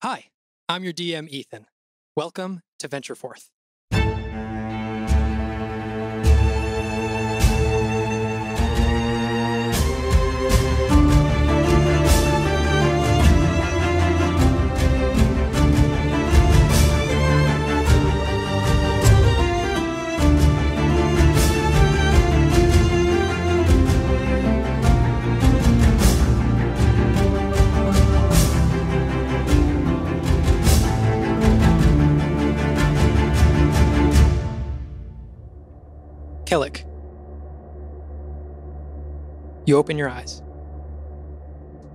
Hi, I'm your DM, Ethan. Welcome to Venture Forth. Killick. You open your eyes.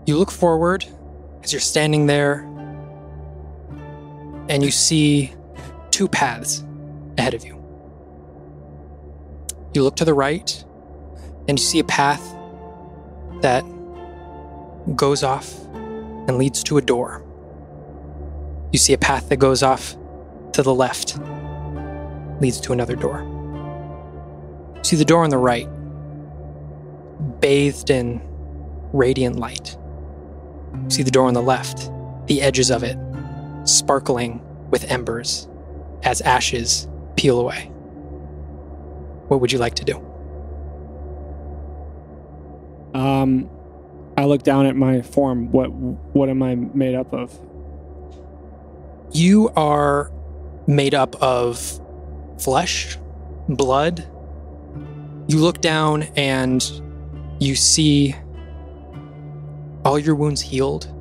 You look forward as you're standing there, and you see two paths ahead of you. You look to the right, and you see a path that goes off and leads to a door. You see a path that goes off to the left, leads to another door. You see the door on the right, bathed in radiant light. You see the door on the left, the edges of it sparkling with embers as ashes peel away. What would you like to do? I look down at my form. What am I made up of? You are made up of flesh, blood. You look down and you see all your wounds healed.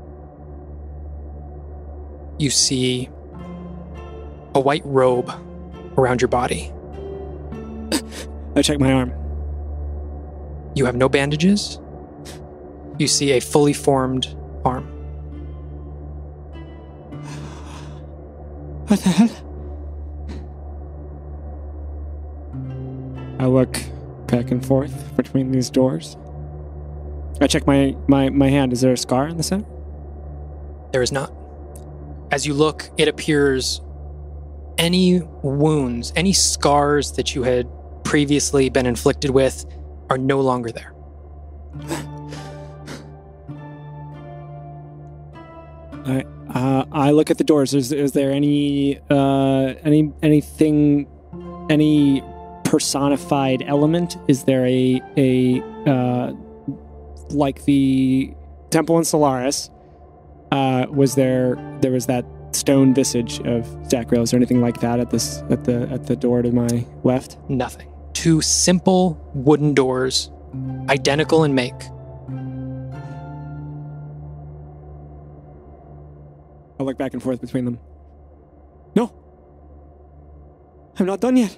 You see a white robe around your body. I check my arm. You have no bandages. You see a fully formed arm. What the hell? I look back and forth between these doors. I check my hand. Is there a scar in the center? There is not. As you look, it appears any wounds, any scars that you had previously been inflicted with are no longer there. I look at the doors. Is there anything, any personified element? Is there a like the temple in Solaris? Was there was that stone visage of Zachriel? Is there anything like that at the door to my left? Nothing. Two simple wooden doors, identical in make. I look back and forth between them. No, I'm not done yet.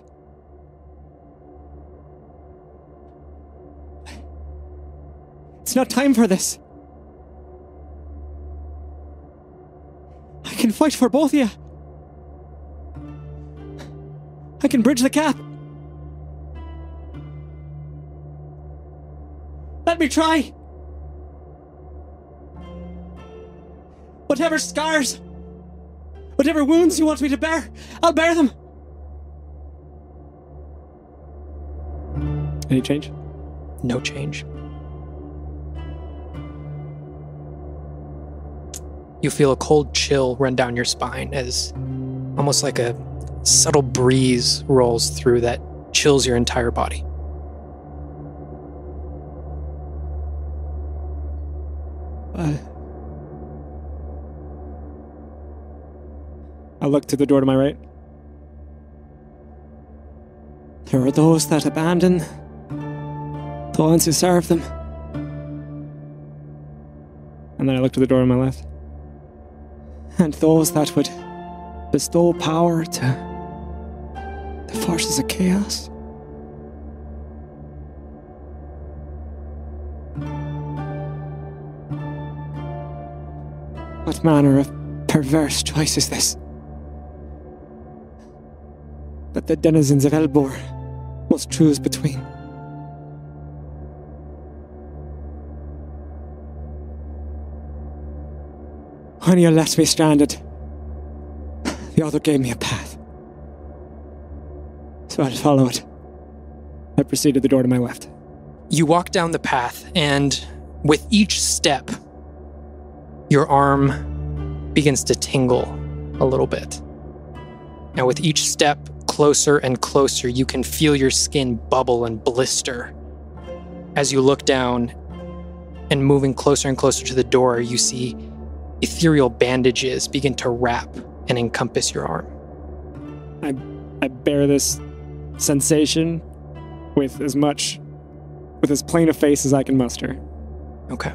It's not time for this. I can fight for both of you. I can bridge the gap. Let me try. Whatever scars, whatever wounds you want me to bear, I'll bear them. Any change? No change. You feel a cold chill run down your spine as almost like a subtle breeze rolls through that chills your entire body. I look to the door to my right. There are those that abandon the ones who serve them. And then I look to the door to my left. And those that would bestow power to the forces of chaos. What manner of perverse choice is this? That the denizens of Elbor must choose between. When you left me stranded, the other gave me a path. So I'd follow it. I proceeded to the door to my left. You walk down the path, and with each step, your arm begins to tingle a little bit. Now, with each step closer and closer, you can feel your skin bubble and blister. As you look down and moving closer and closer to the door, you see ethereal bandages begin to wrap and encompass your arm. I bear this sensation with as plain a face as I can muster. Okay.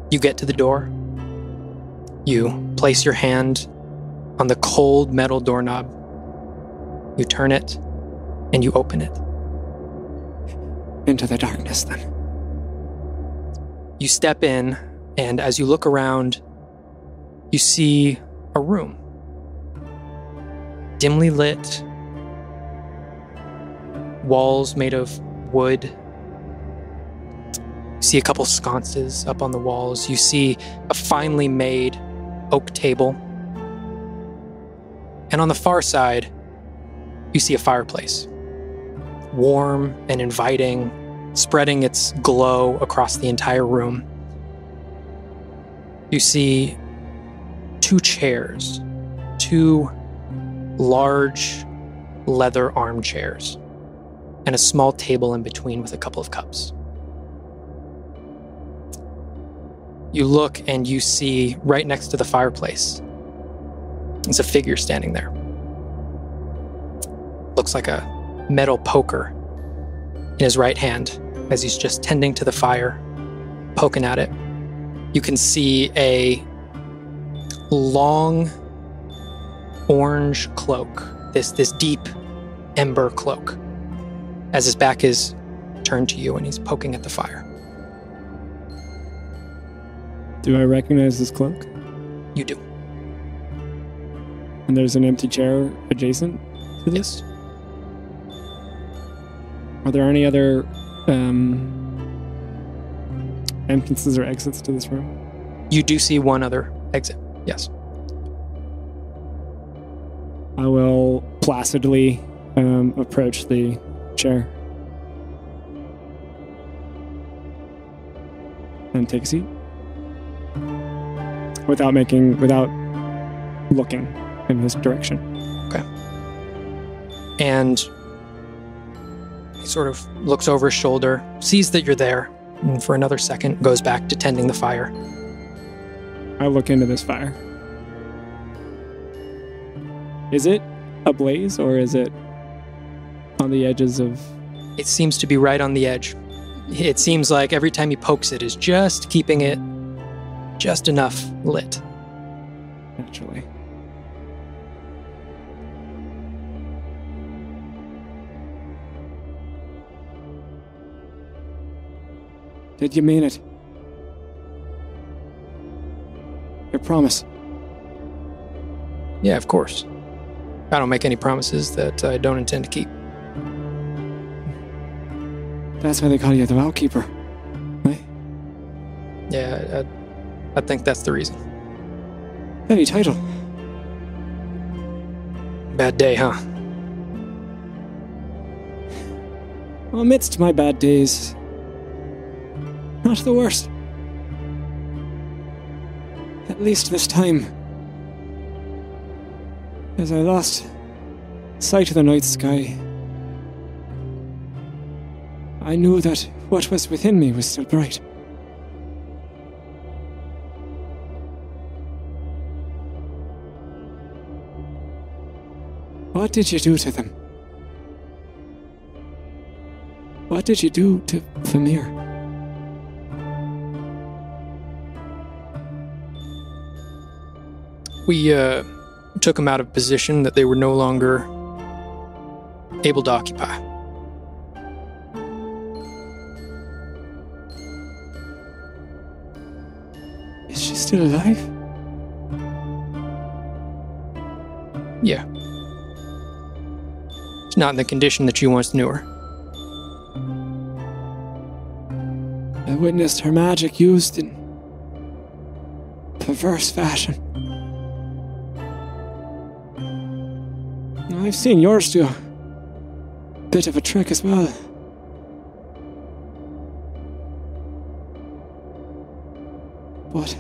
You get to the door. You place your hand on the cold metal doorknob. You turn it, and you open it. Into the darkness, then. You step in, and as you look around, you see a room. Dimly lit, walls made of wood. You see a couple sconces up on the walls. You see a finely made oak table. And on the far side, you see a fireplace. Warm and inviting, spreading its glow across the entire room. You see 2 chairs, 2 large leather armchairs, and a small table in between with a couple of cups. You look and you see right next to the fireplace, there's a figure standing there. Looks like a metal poker in his right hand as he's just tending to the fire, poking at it. You can see a long orange cloak, this deep ember cloak, as his back is turned to you and he's poking at the fire. Do I recognize this cloak? You do. And there's an empty chair adjacent to this? Yes. Are there any other entrances or exits to this room? You do see one other exit, yes. I will placidly approach the chair and take a seat without looking in his direction. Okay. And he sort of looks over his shoulder, sees that you're there, and for another second goes back to tending the fire. I look into this fire. Is it ablaze or is it on the edges of... It seems to be right on the edge. It seems like every time he pokes it is just keeping it just enough lit. Naturally. Did you mean it? Your promise. Yeah, of course. I don't make any promises that I don't intend to keep. That's why they call you the Vow Keeper, right? Yeah, I think that's the reason. Heavy title. Bad day, huh? Amidst my bad days, not the worst. At least this time. As I lost sight of the night sky, I knew that what was within me was still bright. What did you do to them? What did you do to Famir? We took them out of position that they were no longer able to occupy. Is she still alive? Yeah. She's not in the condition that you once knew her. I witnessed her magic used in perverse fashion. I've seen yours do a bit of a trick as well. But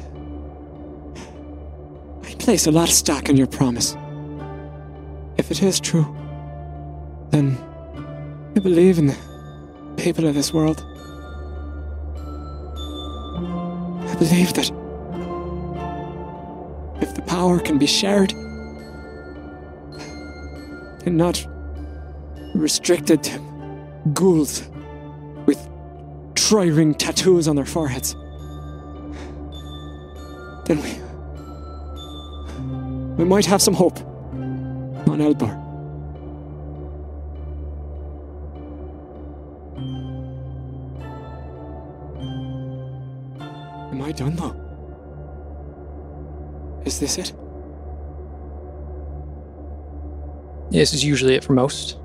I place a lot of stock in your promise. If it is true, then I believe in the people of this world. I believe that if the power can be shared and not restricted to ghouls with tri-ring tattoos on their foreheads, then we might have some hope on Elbor. Am I done, though? Is this it? This is usually it for most.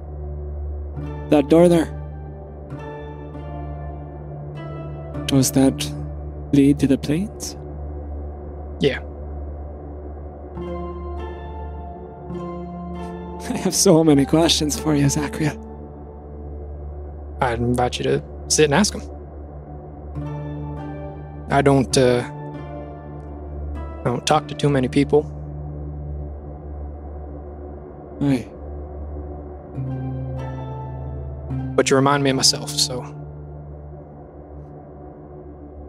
That door there. Does that lead to the plains? Yeah. I have so many questions for you, Zachria. I'd invite you to sit and ask them. I don't talk to too many people. Aye. But you remind me of myself, so.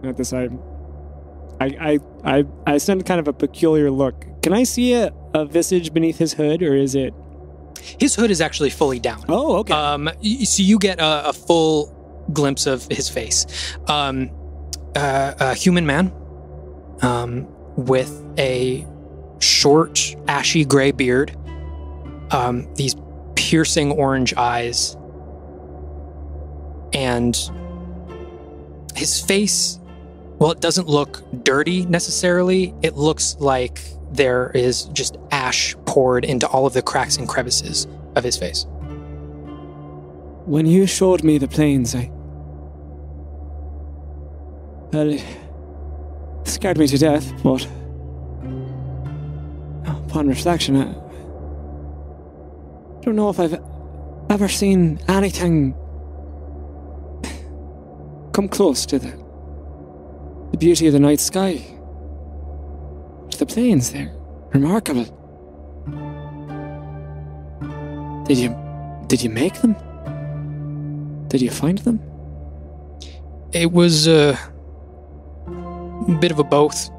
At this, I send kind of a peculiar look. Can I see a visage beneath his hood, or is it? His hood is actually fully down. Oh, okay. So you get a full glimpse of his face. A human man, with a short, ashy gray beard, these piercing orange eyes, and his face, well, it doesn't look dirty necessarily. It looks like there is just ash poured into all of the cracks and crevices of his face. When you showed me the plains, well, it scared me to death, but upon reflection, I don't know if I've ever seen anything come close to the beauty of the night sky. The plains, they're remarkable. Did you make them? Did you find them? It was a bit of a both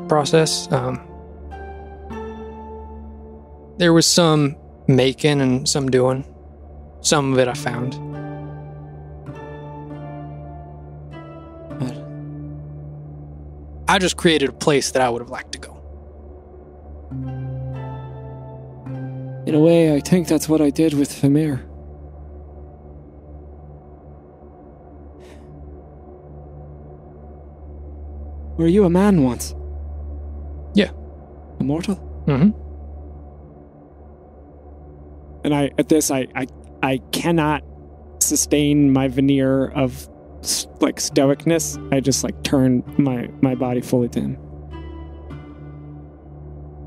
process. There was some making and some doing. Some of it I found. What? I just created a place that I would have liked to go. In a way, I think that's what I did with Famir. Were you a man once? Yeah. Immortal? Mm-hmm. And at this, I cannot sustain my veneer of stoicness. I just turn my body fully to him.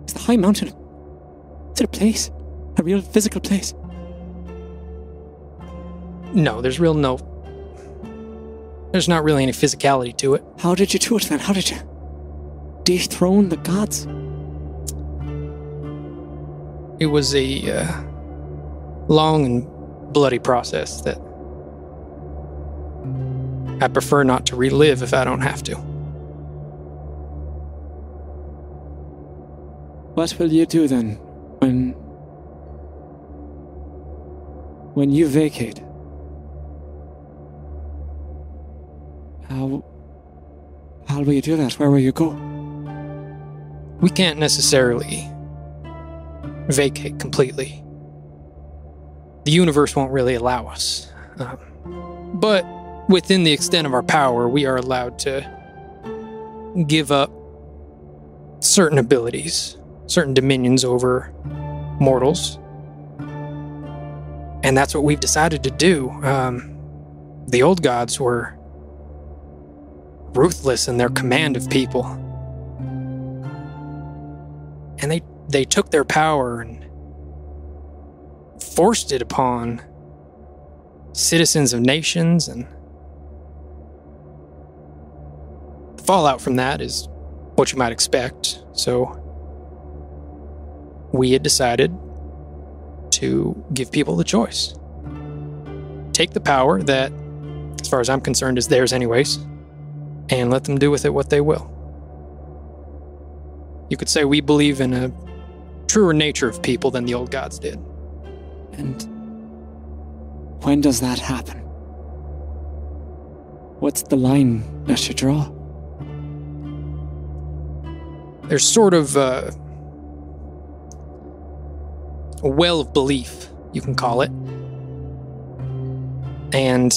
Is the high mountain? Is it a place? A real physical place? No, there's not really any physicality to it. How did you do it then? How did you dethrone the gods? It was a long and bloody process that I prefer not to relive if I don't have to. What will you do then when you vacate? How will you do that? Where will you go? We can't necessarily vacate completely. The universe won't really allow us. But within the extent of our power, we are allowed to give up certain abilities, certain dominions over mortals. And that's what we've decided to do. The old gods were ruthless in their command of people. And they took their power and forced it upon citizens of nations, and the fallout from that is what you might expect. So we had decided to give people the choice. Take the power that, as far as I'm concerned, is theirs anyways, and let them do with it what they will. You could say we believe in a truer nature of people than the old gods did. And when does that happen? What's the line that you draw? There's sort of a well of belief, you can call it. And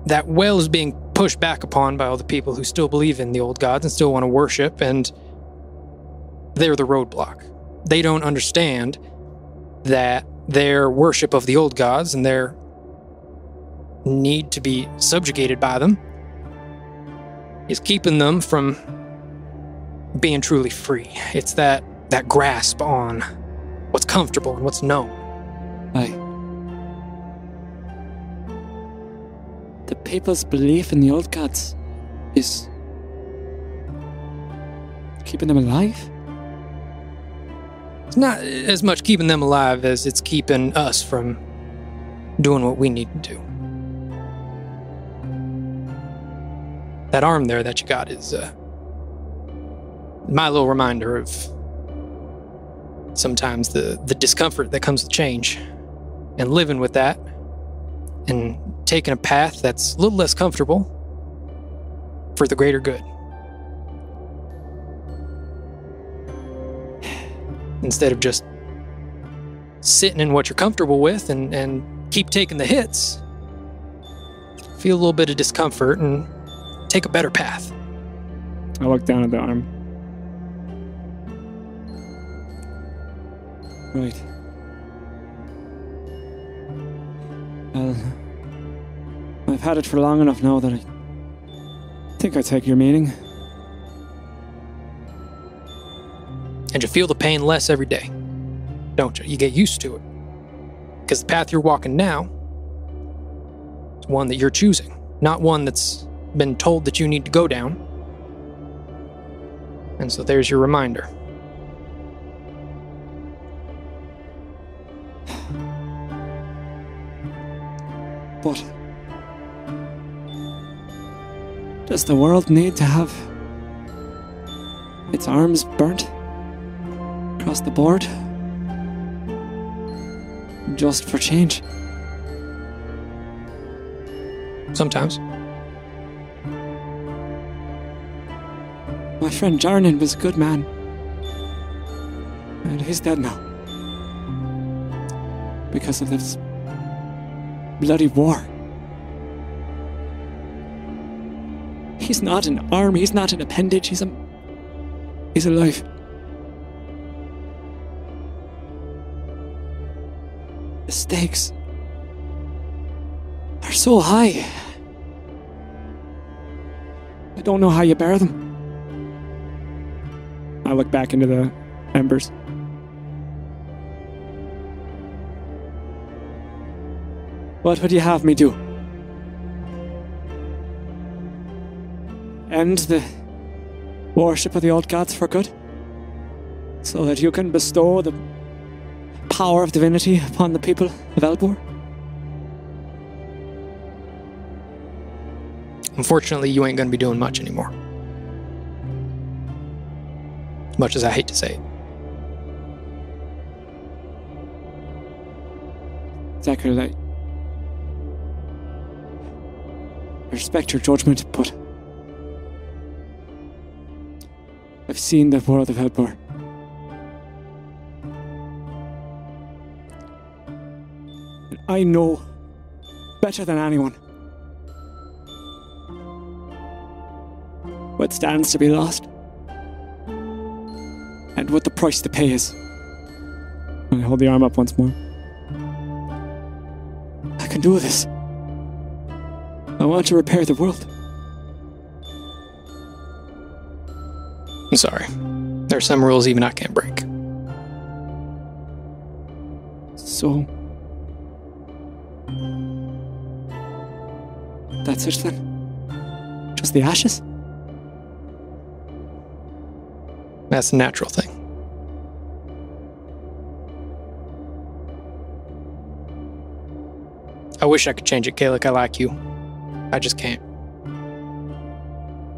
that well is being pushed back upon by all the people who still believe in the old gods and still want to worship, and they're the roadblock. They don't understand that their worship of the old gods and their need to be subjugated by them is keeping them from being truly free. It's that grasp on what's comfortable and what's known. Aye. The people's belief in the old gods is keeping them alive? It's not as much keeping them alive as it's keeping us from doing what we need to do. That arm there that you got is my little reminder of sometimes the discomfort that comes with change, and living with that and taking a path that's a little less comfortable for the greater good. Instead of just sitting in what you're comfortable with and keep taking the hits, feel a little bit of discomfort and take a better path. I look down at the arm. Right. I've had it for long enough now that I think I take your meaning. And you feel the pain less every day, don't you? You get used to it. Because the path you're walking now is one that you're choosing, not one that's been told that you need to go down. And so there's your reminder. But does the world need to have its arms burnt across the board just for change? Sometimes. My friend Jarnan was a good man, and he's dead now because of this bloody war. He's not an arm, he's not an appendage, he's alive. The stakes are so high. I don't know how you bear them. I look back into the embers. What would you have me do? End the worship of the old gods for good? So that you can bestow the power of divinity upon the people of Elbor? Unfortunately, you ain't gonna be doing much anymore. As much as I hate to say it. Zachary, I respect your judgment, but I've seen the world of Elbor. And I know better than anyone what stands to be lost and what the price to pay is. I hold the arm up once more. I can do this. I want to repair the world. I'm sorry. There are some rules even I can't break. So... that's it then? Just the ashes? That's a natural thing. wish I could change it, Kalik. I like you. I just can't.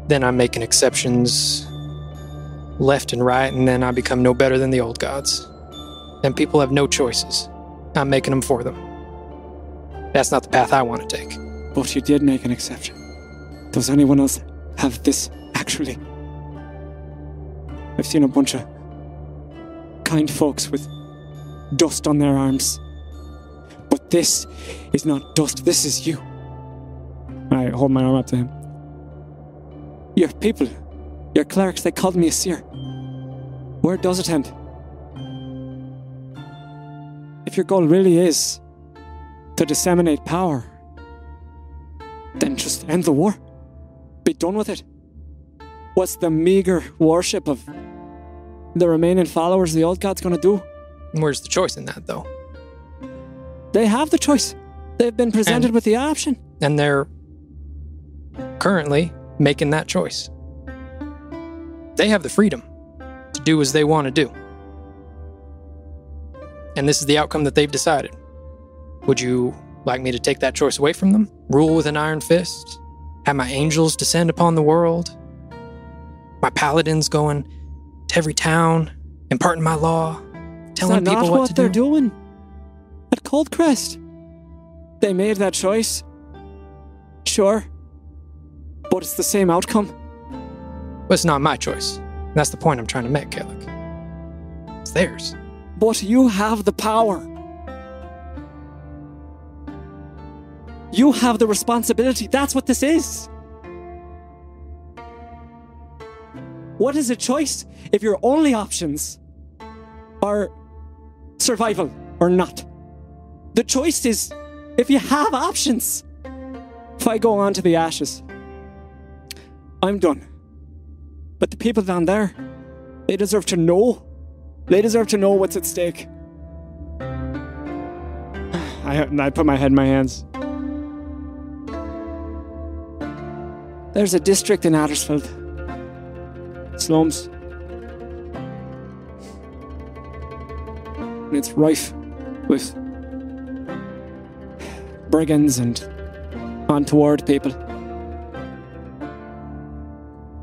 Then I'm making exceptions left and right, and then I become no better than the old gods. Then people have no choices. I'm making them for them. That's not the path I want to take. But you did make an exception. Does anyone else have this, actually? I've seen a bunch of kind folks with dust on their arms. But this is not dust, this is you. I hold my arm up to him. Your people, your clerics, they called me a seer. Where does it end? If your goal really is to disseminate power, then just end the war. Be done with it. What's the meager worship of the remaining followers of the old gods going to do? Where's the choice in that, though? They have the choice. They've been presented with the option. And they're currently making that choice. They have the freedom to do as they want to do. And this is the outcome that they've decided. Would you like me to take that choice away from them? Rule with an iron fist? Have my angels descend upon the world? My paladins going to every town, imparting my law, telling people what to do? They're doing at Coldcrest. They made that choice. Sure. But it's the same outcome. But it's not my choice. That's the point I'm trying to make, Kalik. It's theirs. But you have the power. You have the responsibility. That's what this is. What is a choice if your only options are survival or not? The choice is if you have options. If I go on to the ashes, I'm done. But the people down there, they deserve to know. They deserve to know what's at stake. I put my head in my hands. There's a district in Addersfield. Slums. And it's rife with brigands and untoward people.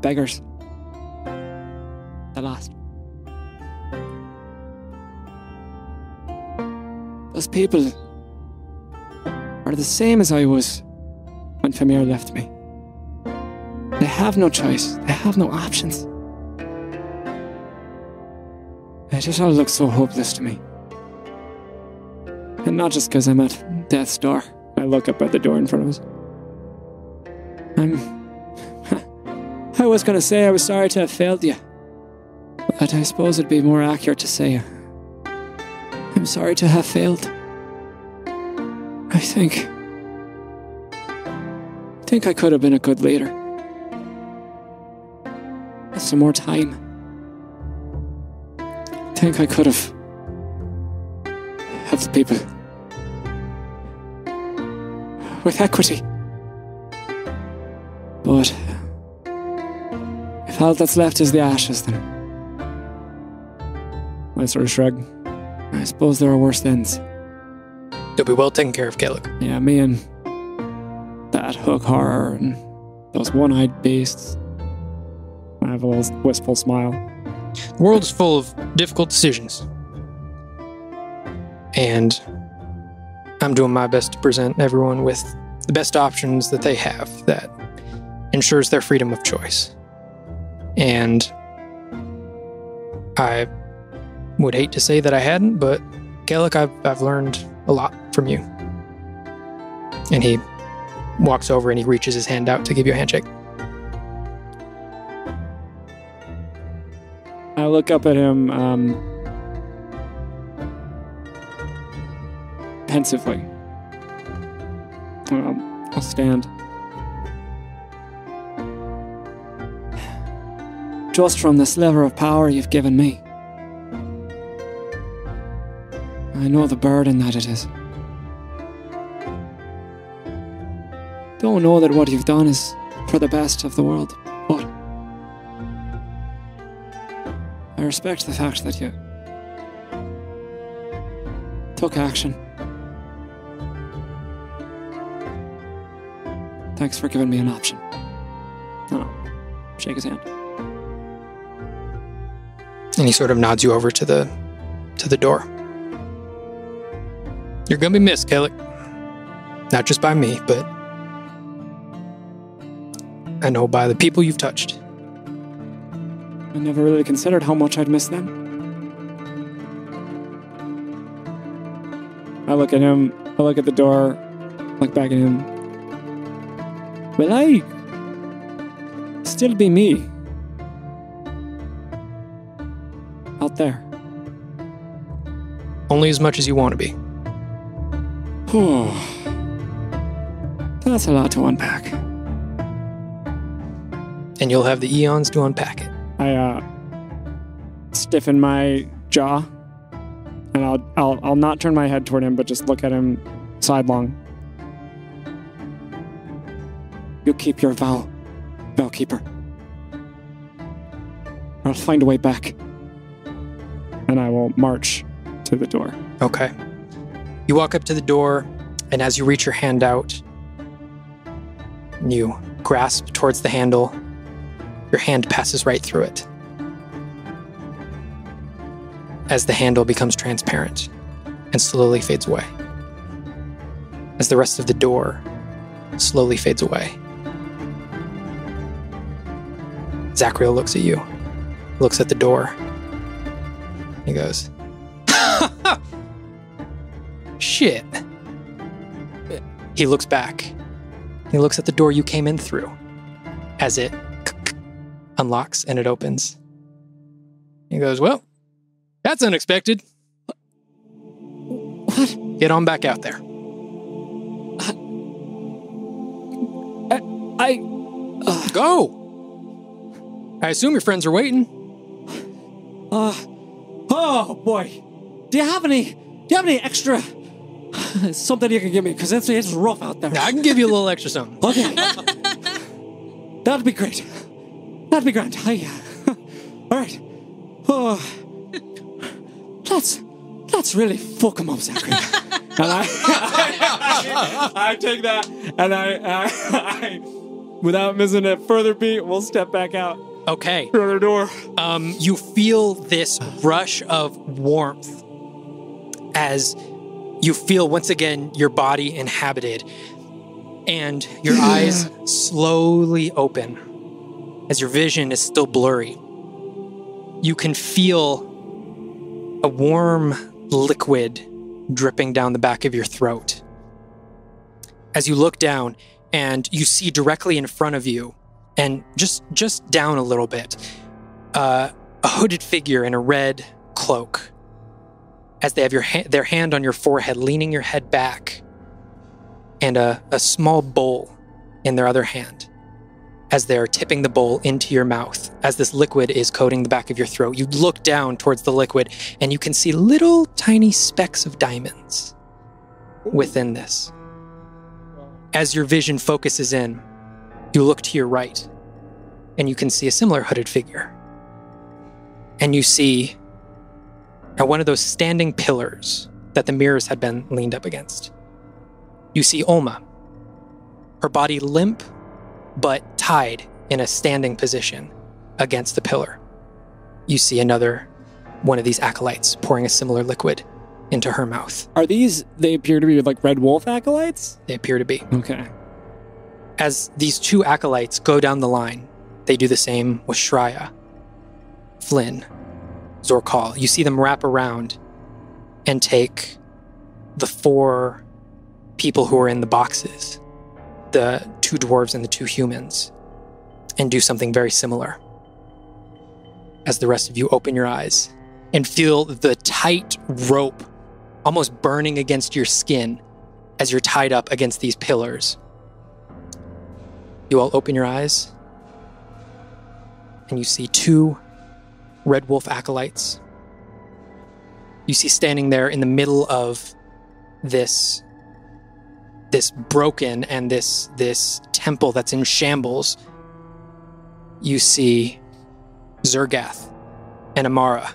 Beggars. The last. Those people are the same as I was when Famir left me. They have no choice. They have no options. It just all looks so hopeless to me. And not just because I'm at death's door. I look up at the door in front of us. I was going to say I was sorry to have failed you. But I suppose it'd be more accurate to say I'm sorry to have failed. I think I could have been a good leader. With some more time. I think I could have helped people with equity. But if all that's left is the ashes, then I sort of shrug. I suppose there are worse ends. You'll be well taken care of, Kalik. Yeah, me and that hook horror and those one-eyed beasts. I have a little wistful smile. The world is full of difficult decisions. And I'm doing my best to present everyone with the best options that they have that ensures their freedom of choice. And I would hate to say that I hadn't, but Kalik, I've learned a lot from you. And he walks over and he reaches his hand out to give you a handshake. I look up at him pensively. I'll stand. Just from the sliver of power you've given me, I know the burden that it is. Don't know that what you've done is for the best of the world, but I respect the fact that you took action. Thanks for giving me an option. Oh, shake his hand. And he sort of nods you over to the door. You're gonna be missed, Kellic. Not just by me, but I know by the people you've touched. I never really considered how much I'd miss them. I look at him, I look at the door, look back at him. Will I still be me? Out there. Only as much as you want to be. That's a lot to unpack. And you'll have the eons to unpack it. I stiffen my jaw, and I'll not turn my head toward him, but just look at him sidelong. You keep your vow, Keeper. I'll find a way back. And I will march to the door. Okay. You walk up to the door, and as you reach your hand out, you grasp towards the handle. Your hand passes right through it. As the handle becomes transparent and slowly fades away. As the rest of the door slowly fades away. Zachriel looks at you, looks at the door. He goes, shit. He looks back. He looks at the door you came in through as it unlocks and it opens. He goes, well, that's unexpected. What? Get on back out there. Go! I assume your friends are waiting. Oh boy. Do you have any extra something you can give me? Because it's rough out there. I can give you a little extra something. Okay. That'd be great. That'd be grand. All right. Oh, let's really fuck him up, Zachary. And I take that, and I without missing a further beat, we'll step back out. Okay. Through the door. You feel this rush of warmth as you feel once again your body inhabited, and your eyes slowly open as your vision is still blurry. You can feel a warm liquid dripping down the back of your throat. As you look down and you see directly in front of you, and just down a little bit, a hooded figure in a red cloak, as they have their hand on your forehead, leaning your head back, and a small bowl in their other hand, as they're tipping the bowl into your mouth, as this liquid is coating the back of your throat. You look down towards the liquid, and you can see little tiny specks of diamonds within this. As your vision focuses in, you look to your right, and you can see a similar hooded figure. And you see at one of those standing pillars that the mirrors had been leaned up against, you see Olma, her body limp, but tied in a standing position against the pillar. You see another one of these acolytes pouring a similar liquid into her mouth. They appear to be like Red Wolf acolytes? They appear to be. Okay. As these two acolytes go down the line, they do the same with Shreya, Flynn, Zorkhall. You see them wrap around and take the 4 people who are in the boxes, the 2 dwarves and the 2 humans, and do something very similar. As the rest of you open your eyes and feel the tight rope almost burning against your skin as you're tied up against these pillars. You all open your eyes, and you see 2 Red Wolf acolytes. You see standing there in the middle of this broken and this temple that's in shambles. You see Zergath and Amara.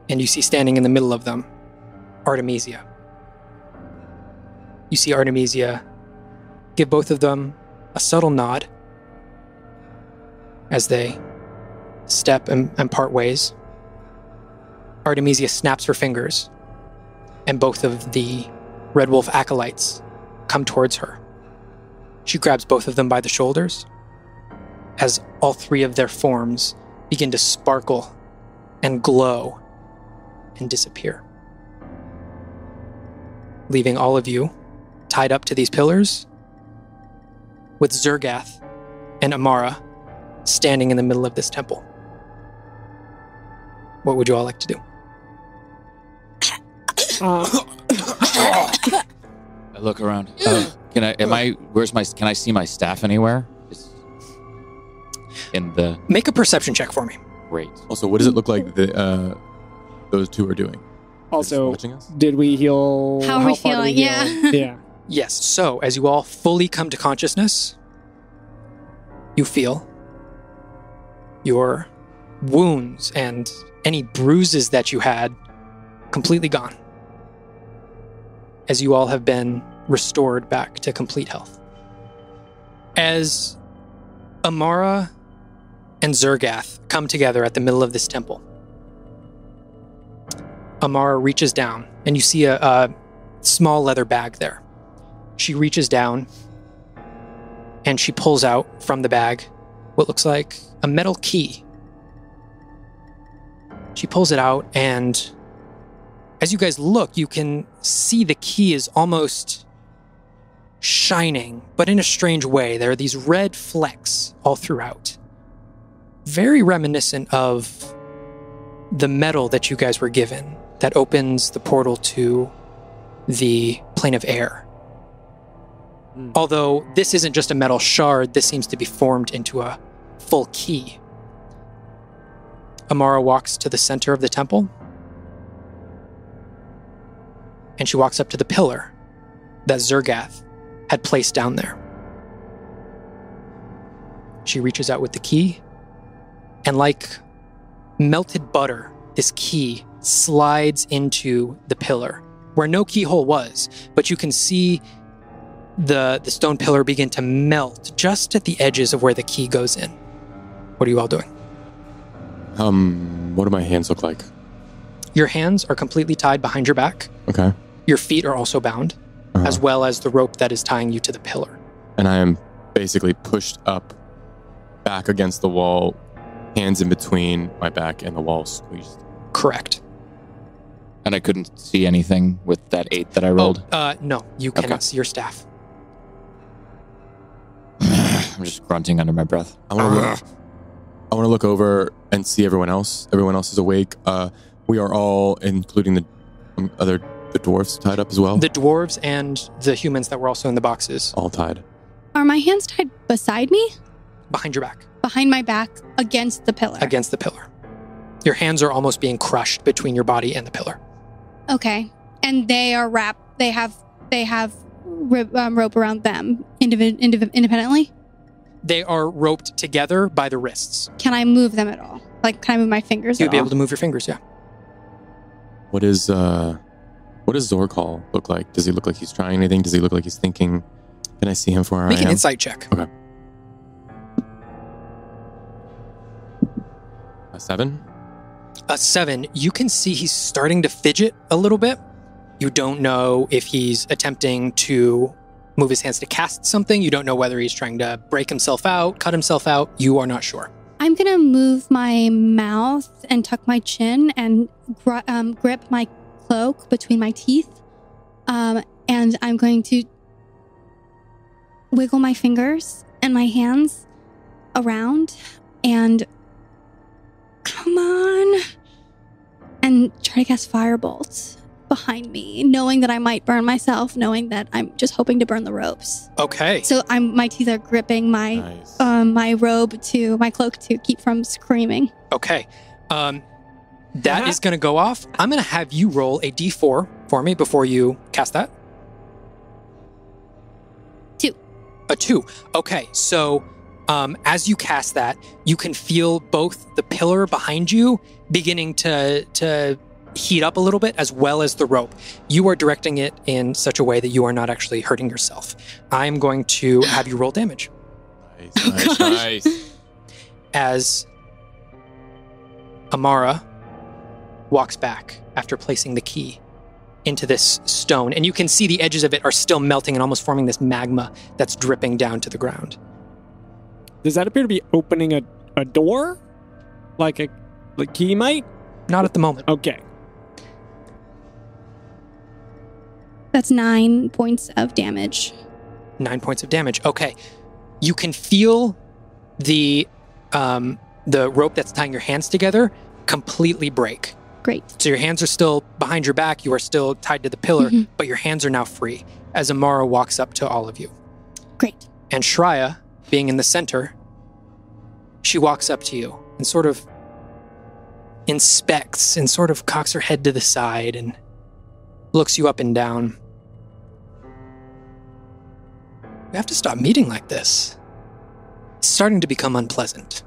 And you see standing in the middle of them, Artemisia. You see Artemisia give both of them a subtle nod as they step and part ways. Artemisia snaps her fingers, and both of the Red Wolf acolytes come towards her. She grabs both of them by the shoulders as all three of their forms begin to sparkle and glow and disappear, leaving all of you tied up to these pillars with Zergath and Amara standing in the middle of this temple. What would you all like to do? I look around. Can I see my staff anywhere? Make a perception check for me. Great. Also, what does it look like those two are doing? Also, watching us? did we heal? How are we far did feeling? we heal? Yeah. Yes, so as you all fully come to consciousness, you feel your wounds and any bruises that you had completely gone, as you all have been restored back to complete health. As Amara and Zergath come together at the middle of this temple, Amara reaches down, and you see a small leather bag there. She reaches down, and she pulls out from the bag what looks like a metal key. She pulls it out, and as you guys look, you can see the key is almost shining, but in a strange way. There are these red flecks all throughout, very reminiscent of the metal that you guys were given that opens the portal to the plane of air. Although this isn't just a metal shard, this seems to be formed into a full key. Amara walks to the center of the temple, and she walks up to the pillar that Zergath had placed down there. She reaches out with the key, and like melted butter, this key slides into the pillar where no keyhole was, but you can see the stone pillar begin to melt just at the edges of where the key goes in. What are you all doing? What do my hands look like? Your hands are completely tied behind your back. Okay. Your feet are also bound, as well as the rope that is tying you to the pillar. And I am basically pushed up, back against the wall, hands in between my back and the wall squeezed. Correct. And I couldn't see anything with that 8 that I rolled? No, you cannot see your staff. I'm just grunting under my breath. I want to look over and see everyone else. Everyone else is awake. We are all, including the dwarves, tied up as well. The dwarves and the humans that were also in the boxes. All tied. Are my hands tied beside me? Behind your back. Behind my back, against the pillar. Against the pillar. Your hands are almost being crushed between your body and the pillar. Okay. And they are wrapped. They have rope around them independently? They are roped together by the wrists. Can I move them at all? Like, can I move my fingers You'd at be all? able to move your fingers, yeah. What does Zorkhall look like? Does he look like he's trying anything? Does he look like he's thinking? Can I see him from where I am? Make an insight check. Okay. A 7? A 7. You can see he's starting to fidget a little bit. You don't know if he's attempting to move his hands to cast something. You don't know whether he's trying to break himself out, cut himself out. You are not sure. I'm going to move my mouth and tuck my chin and grip my cloak between my teeth. And I'm going to wiggle my fingers and my hands around and come on and try to cast firebolt behind me, knowing that I might burn myself, knowing that I'm just hoping to burn the ropes. Okay. So my teeth are gripping my Nice. my my cloak to keep from screaming. Okay. That is going to go off. I'm going to have you roll a d4 for me before you cast that. 2. A 2. Okay, so as you cast that, you can feel both the pillar behind you beginning to heat up a little bit, as well as the rope. You are directing it in such a way that you are not actually hurting yourself. I'm going to have you roll damage. Nice. As Amara walks back after placing the key into this stone, and you can see the edges of it are still melting and almost forming this magma that's dripping down to the ground. Does that appear to be opening a door? Like a key might? Not at the moment. Okay. That's 9 points of damage. 9 points of damage. Okay. You can feel the rope that's tying your hands together completely break. Great. So your hands are still behind your back. You are still tied to the pillar, but your hands are now free as Amara walks up to all of you. Great. And Shreya, being in the center, she walks up to you and sort of inspects and sort of cocks her head to the side and looks you up and down. We have to stop meeting like this. It's starting to become unpleasant.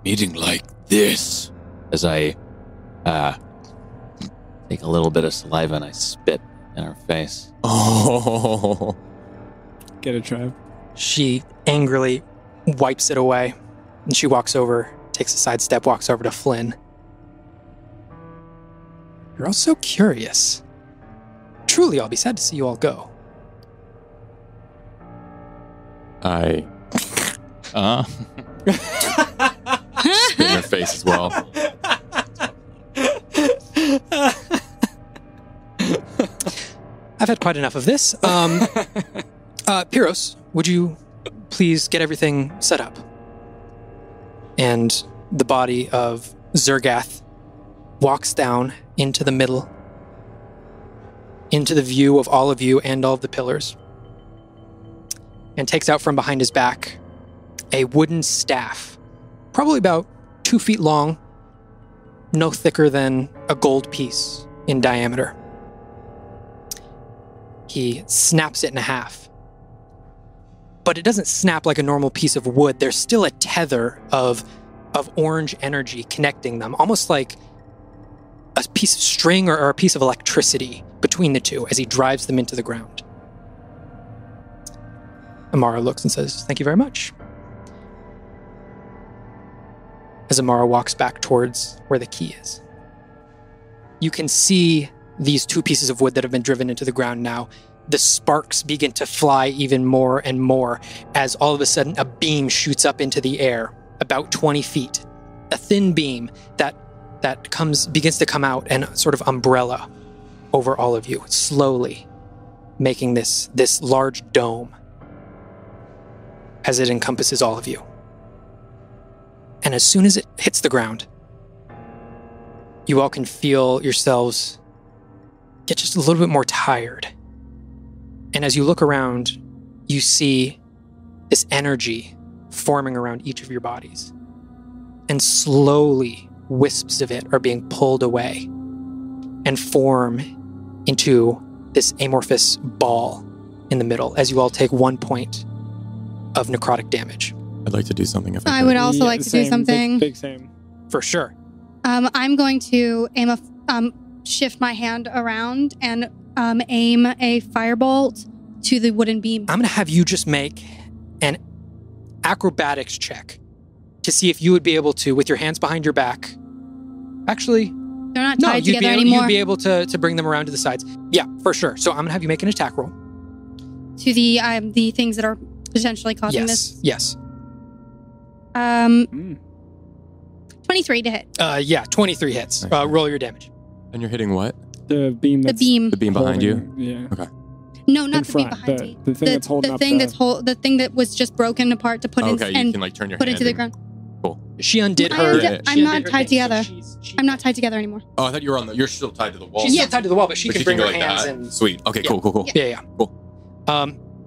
Meeting like this. As I take a little bit of saliva and I spit in her face. Oh. Get it, Trev. She angrily wipes it away, and she walks over, takes a side step, walks over to Flynn. You're all so curious. Truly, I'll be sad to see you all go. I spit in her face as well. I've had quite enough of this. Pyros, would you please get everything set up? And the body of Zergath walks down into the middle, into the view of all of you and all of the pillars, and takes out from behind his back a wooden staff, probably about 2 feet long, no thicker than a gold piece in diameter. He snaps it in half. But it doesn't snap like a normal piece of wood. There's still a tether of orange energy connecting them, almost like a piece of string or a piece of electricity between the two as he drives them into the ground. Amara looks and says, "Thank you very much." As Amara walks back towards where the key is, you can see these 2 pieces of wood that have been driven into the ground now. The sparks begin to fly even more and more as all of a sudden a beam shoots up into the air about 20 feet. A thin beam that begins to come out and sort of umbrella over all of you, slowly making this large dome as it encompasses all of you. And as soon as it hits the ground, you all can feel yourselves get just a little bit more tired. And as you look around, you see this energy forming around each of your bodies. And slowly, wisps of it are being pulled away and form into this amorphous ball in the middle as you all take 1 point of necrotic damage. I'd like to do something if I would also like to do something. Big same. For sure. I'm going to shift my hand around and aim a firebolt to the wooden beam. I'm going to have you just make an acrobatics check to see if you would be able to, with your hands behind your back. Actually, they're not tied together anymore. You'd be able to bring them around to the sides. Yeah, for sure. So I'm going to have you make an attack roll. To the things that are potentially causing this? Yes. 23 to hit. 23 hits. Okay. Roll your damage. And you're hitting what? The beam. The beam. The beam behind you? Yeah. Okay. No, not In the beam front, behind me. the thing that's holding up the thing that was just broken apart to put in Okay, you and can like turn your put hand into the in. ground. Cool. She undid her. I'm not tied together. I'm not tied together anymore. Oh, I thought you were on the. You're still tied to the wall. She's still tied to the wall, but she But can she bring can her go like hands that. and. Sweet. Okay. Yeah. Cool. Yeah. Cool.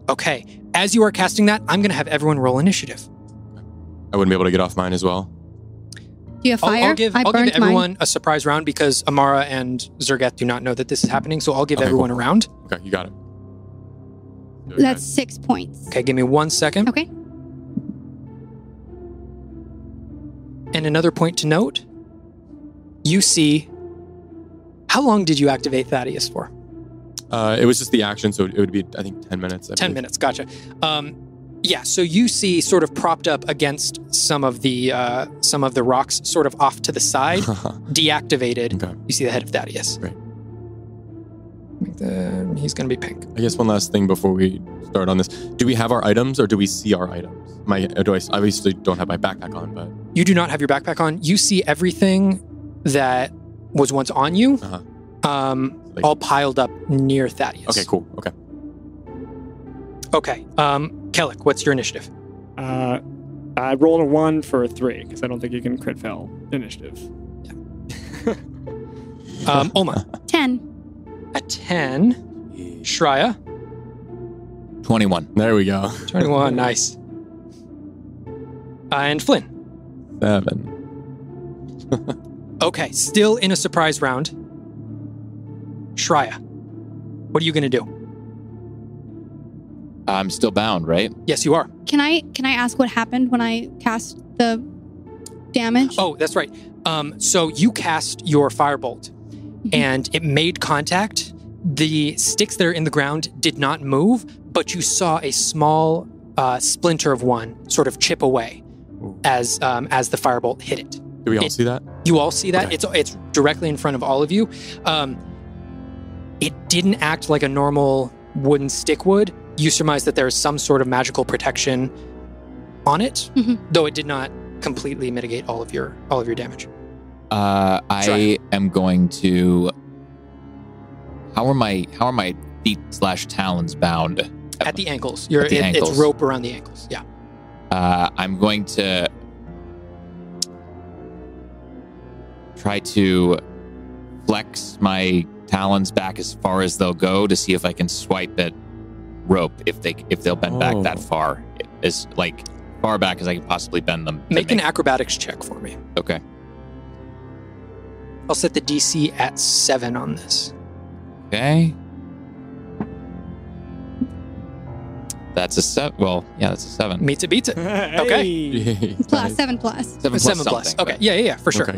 Okay. As you are casting that, I'm going to have everyone roll initiative. I wouldn't be able to get off mine as well. Do you have fire? I'll give burned everyone mine. a surprise round because Amara and Zergath do not know that this is happening. So I'll give Okay, everyone cool. a round. Okay, you got it. Do it, That's guys. 6 points. Okay, give me 1 second. Okay. And another point to note, you see How long did you activate Thaddeus for? It was just the action, so it would be, I think, 10 minutes. 10 minutes, gotcha. Yeah, so you see sort of propped up against some of the rocks sort of off to the side, deactivated. Okay. You see the head of Thaddeus. Right. He's going to be pink. I guess one last thing before we start on this. Do we have our items or do we see our items? I obviously don't have my backpack on, but... You do not have your backpack on. You see everything that was once on you, all piled up near Thaddeus. Okay, cool. Okay. Okay. Kellic, what's your initiative? I rolled a 1 for a 3 because I don't think you can crit fail initiative. Oma. 10. A 10. Shreya. 21. There we go. 21. Nice. And Flynn. 7. Okay, still in a surprise round. Shreya, what are you going to do? I'm still bound, right? Yes, you are. Can I ask what happened when I cast the damage? Oh, that's right. So you cast your firebolt, and it made contact. The sticks that are in the ground did not move, but you saw a small splinter of one sort of chip away as the firebolt hit it. Do we all see that? You all see that. Okay. It's directly in front of all of you. It didn't act like a normal wooden stick would. You surmise that there is some sort of magical protection on it, though it did not completely mitigate all of your damage. I am going to. How are my feet / talons bound? At the ankles. ankles. It's rope around the ankles. Yeah. I'm going to try to flex my talons back as far as they'll go to see if I can swipe at rope if they'll bend back that far, as like far back as I can possibly bend them. Make an acrobatics check for me. Okay. I'll set the DC at 7 on this. Okay. That's a 7. Well, yeah, that's a 7. Meets it, beats it. Okay. Plus 7 plus. 7 7 plus. something, Okay. Yeah, for sure. Okay.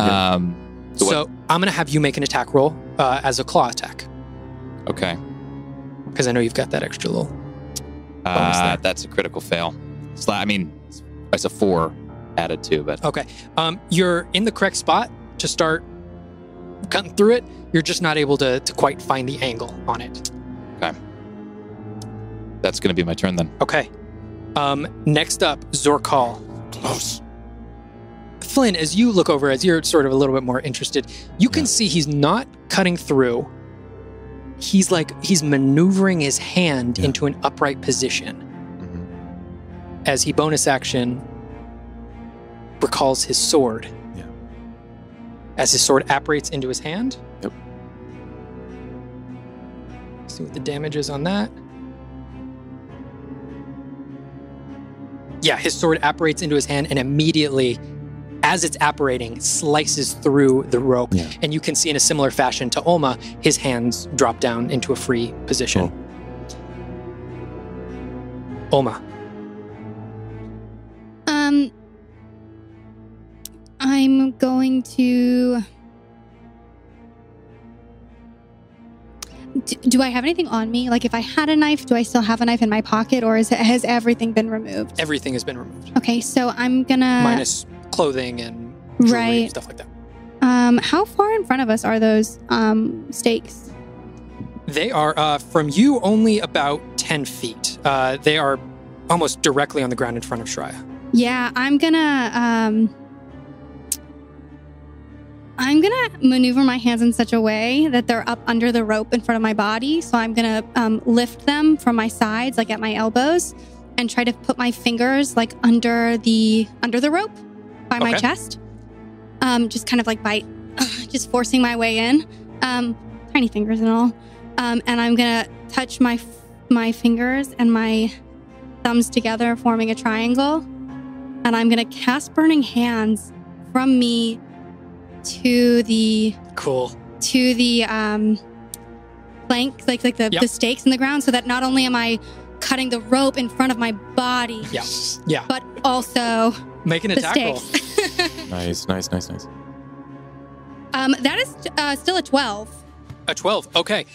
So I'm going to have you make an attack roll as a claw attack. Okay. Because I know you've got that extra little bonus there. That's a critical fail. It's a 4 added to, but Okay. You're in the correct spot to start cutting through it. You're just not able to quite find the angle on it. okay. That's going to be my turn then. Okay. Next up, Zorkhall. Close. Flynn, as you look over, as you're sort of a little bit more interested, you can see he's not cutting through. He's maneuvering his hand into an upright position as he bonus action recalls his sword. Yeah. As his sword apparates into his hand. Yep. See what the damage is on that. Yeah, his sword apparates into his hand and immediately, as it's apparating, slices through the rope. Yeah. And you can see in a similar fashion to Olma, his hands drop down into a free position. Olma. I'm going to... Do I have anything on me? Like if I had a knife, do I still have a knife in my pocket, or has everything been removed? Everything has been removed. Okay, so I'm gonna... Minus clothing and jewelry and Right. stuff like that. How far in front of us are those stakes? They are, from you, only about 10 feet. They are almost directly on the ground in front of Shreya. Yeah, I'm gonna maneuver my hands in such a way that they're up under the rope in front of my body. So I'm gonna lift them from my sides, like at my elbows, and try to put my fingers like under the rope by my chest. Just kind of like by just forcing my way in, tiny fingers and all. And I'm gonna touch my fingers and my thumbs together, forming a triangle. And I'm gonna cast Burning Hands from me to the Cool. plank, like the stakes in the ground, so that not only am I cutting the rope in front of my body, Yeah. but also Make an the attack roll. stakes. Nice. That is still a 12. A 12. Okay.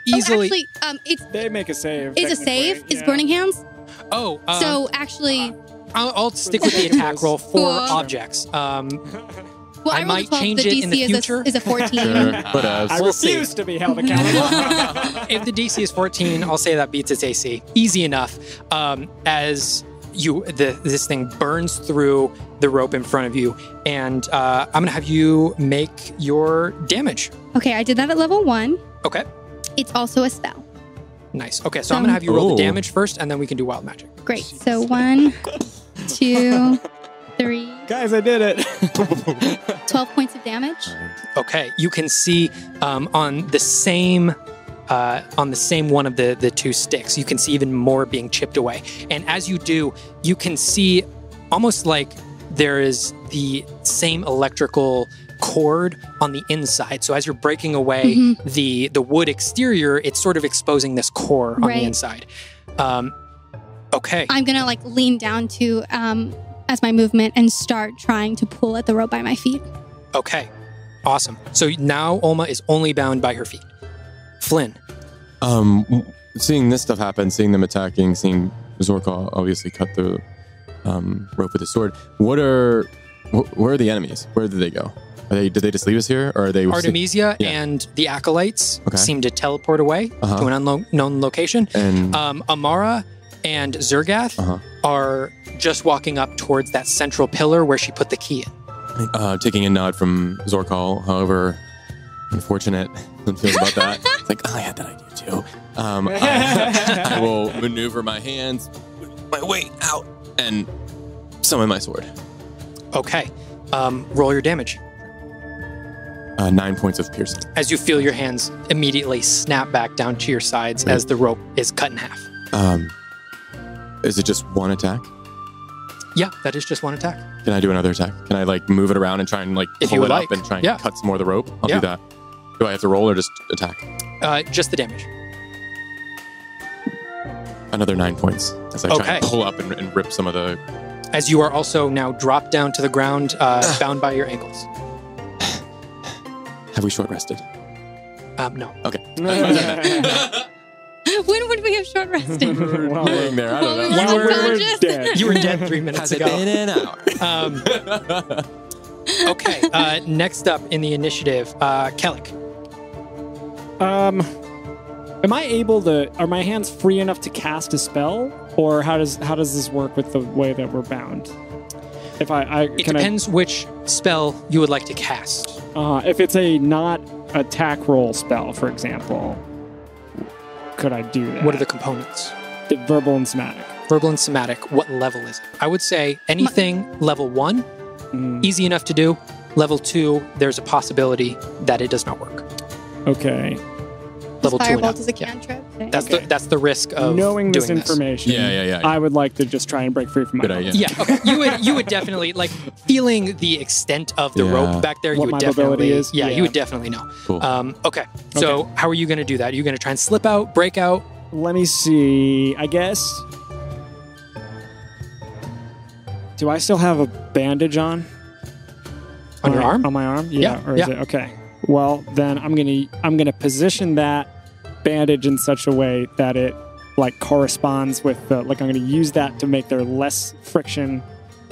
Easily. Oh, actually, They make a save. it's a save. technically, It's burning hands. So actually, I'll stick with the attack roll for Cool. objects. well, I rolled might a 12. change The it DC in the future. is a 14. Sure, but I We'll see. refuse to be held accountable. If the DC is 14, I'll say that beats its AC. Easy enough. As this thing burns through the rope in front of you, and I'm gonna have you make your damage. Okay, I did that at level 1. Okay. It's also a spell. Nice. Okay, so I'm gonna have you roll the Oh. damage first, and then we can do wild magic. Great. So 1, 2, 3, Guys, I did it. 12 points of damage. Okay, you can see on the same one of the two sticks, you can see even more being chipped away. And as you do, you can see almost like there is the same electrical cord on the inside. So as you're breaking away the wood exterior, it's sort of exposing this core on Right. the inside. Okay. I'm gonna lean down to as my movement and start trying to pull at the rope by my feet. Okay. Awesome. So now Olma is only bound by her feet. Flynn. Seeing this stuff happen, seeing them attacking, seeing Zorkhall obviously cut the rope with his sword. Where are the enemies? Where did they go? Did they just leave us here, or are they? Artemisia Yeah. and the acolytes Okay. seem to teleport away Uh-huh. to an unknown location. And Amara and Zergath Uh-huh. are just walking up towards that central pillar where she put the key in. taking a nod from Zorkhall, however unfortunate it feels about that. It's like, I had that idea too. I will maneuver my hands, my weight out, and summon my sword. Okay. Roll your damage. 9 points of piercing. As you feel your hands immediately snap back down to your sides Right. as the rope is cut in half. Is it just one attack? Yeah, that is just one attack. Can I do another attack? Can I move it around and try and If pull you it would up like. and try and Yeah. cut some more of the rope? I'll Yeah. do that. Do I have to roll or just attack? Just the damage. Another 9 points as I try Okay. and pull up and rip some of the. As you are also now dropped down to the ground, bound by your ankles. Have we short rested? No. Okay. When would we have short rested? Well, Laying there, I don't Well, know. we were we're unconscious. dead. You were dead 3 minutes Has it ago. been an hour? Okay. Next up in the initiative, Kellic. Am I able to? Are my hands free enough to cast a spell, or how does this work with the way that we're bound? If It depends which spell you would like to cast. If it's a not attack roll spell, for example, could I do that? What are the components? The verbal and somatic? Verbal and somatic, what level is it? I would say anything level 1, easy enough to do. Level 2, there's a possibility that it does not work. Okay. Level 2 and Firebolt up. is a Yeah. cantrip. That's the risk of Knowing this doing information, Yeah. I would like to just try and break free from my Good idea. Yeah, okay. You would definitely feeling the extent of the Yeah. rope back there. What You would my definitely mobility is? Yeah, Yeah. you would definitely know. Cool. Okay. So how are you going to do that? Are you going to try and slip out, break out? Let me see. I guess. Do I still have a bandage on? On your arm? On my arm? Yeah, Or is yeah. it okay? Well, then I'm gonna position that bandage in such a way that it corresponds with the I'm gonna use that to make there less friction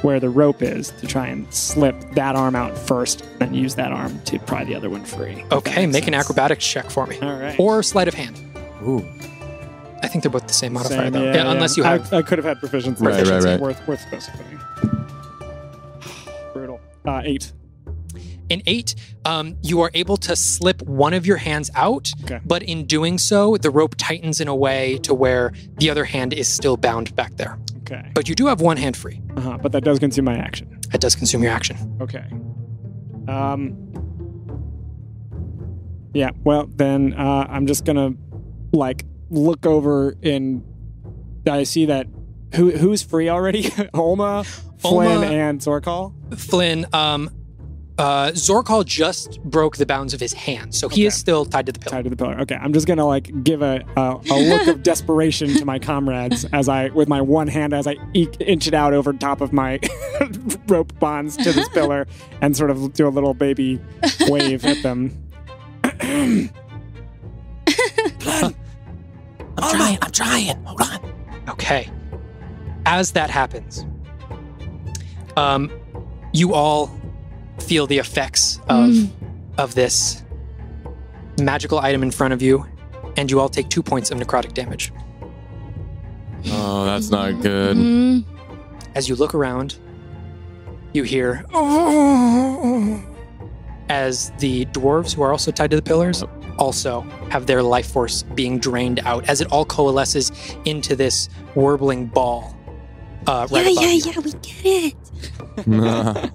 where the rope is to try and slip that arm out first, and then use that arm to pry the other one free. if Okay, that makes make an sense. acrobatics check for me. All right. Or sleight of hand. Ooh. I think they're both the same modifier, Same, though. yeah, Yeah, unless you have. I could have had proficiency. Right. Worth specifying. Brutal. 8. In 8, you are able to slip one of your hands out, Okay. but in doing so, the rope tightens in a way to where the other hand is still bound back there. Okay. But you do have one hand free. But that does consume my action. That does consume your action. Okay. Yeah, well, then I'm just gonna look over and I see that who's free already? Olma, Flynn, and Zorkol. Flynn, Zorkol just broke the bounds of his hand, so he is still tied to the pillar. Tied to the pillar. Okay, I'm just gonna give a look of desperation to my comrades with my one hand as I inch it out over top of my rope bonds to this pillar and sort of do a little baby wave at them. I'm trying. Hold on. Okay. As that happens, you all feel the effects of this magical item in front of you, and you all take 2 points of necrotic damage. Oh, that's not good. As you look around, you hear as the dwarves who are also tied to the pillars also have their life force being drained out as it all coalesces into this warbling ball. Right above you. Yeah, we get it.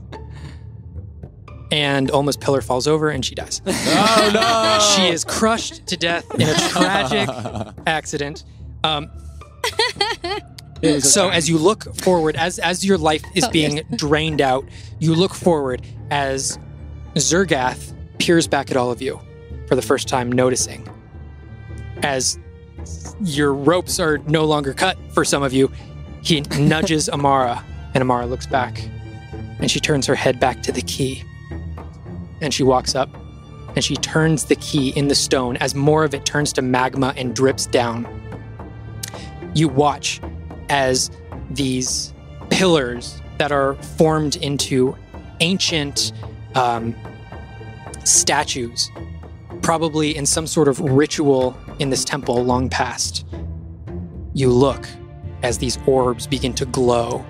And Alma's pillar falls over and she dies. Oh, no. She is crushed to death in a tragic accident. So as you look forward, as your life is being drained out, you look forward as Zergath peers back at all of you for the first time, noticing as your ropes are no longer cut for some of you. He nudges Amara, and Amara looks back, and she turns her head back to the key. And she walks up, and she turns the key in the stone as more of it turns to magma and drips down. You watch as these pillars that are formed into ancient statues, probably in some sort of ritual in this temple long past. You look as these orbs begin to glow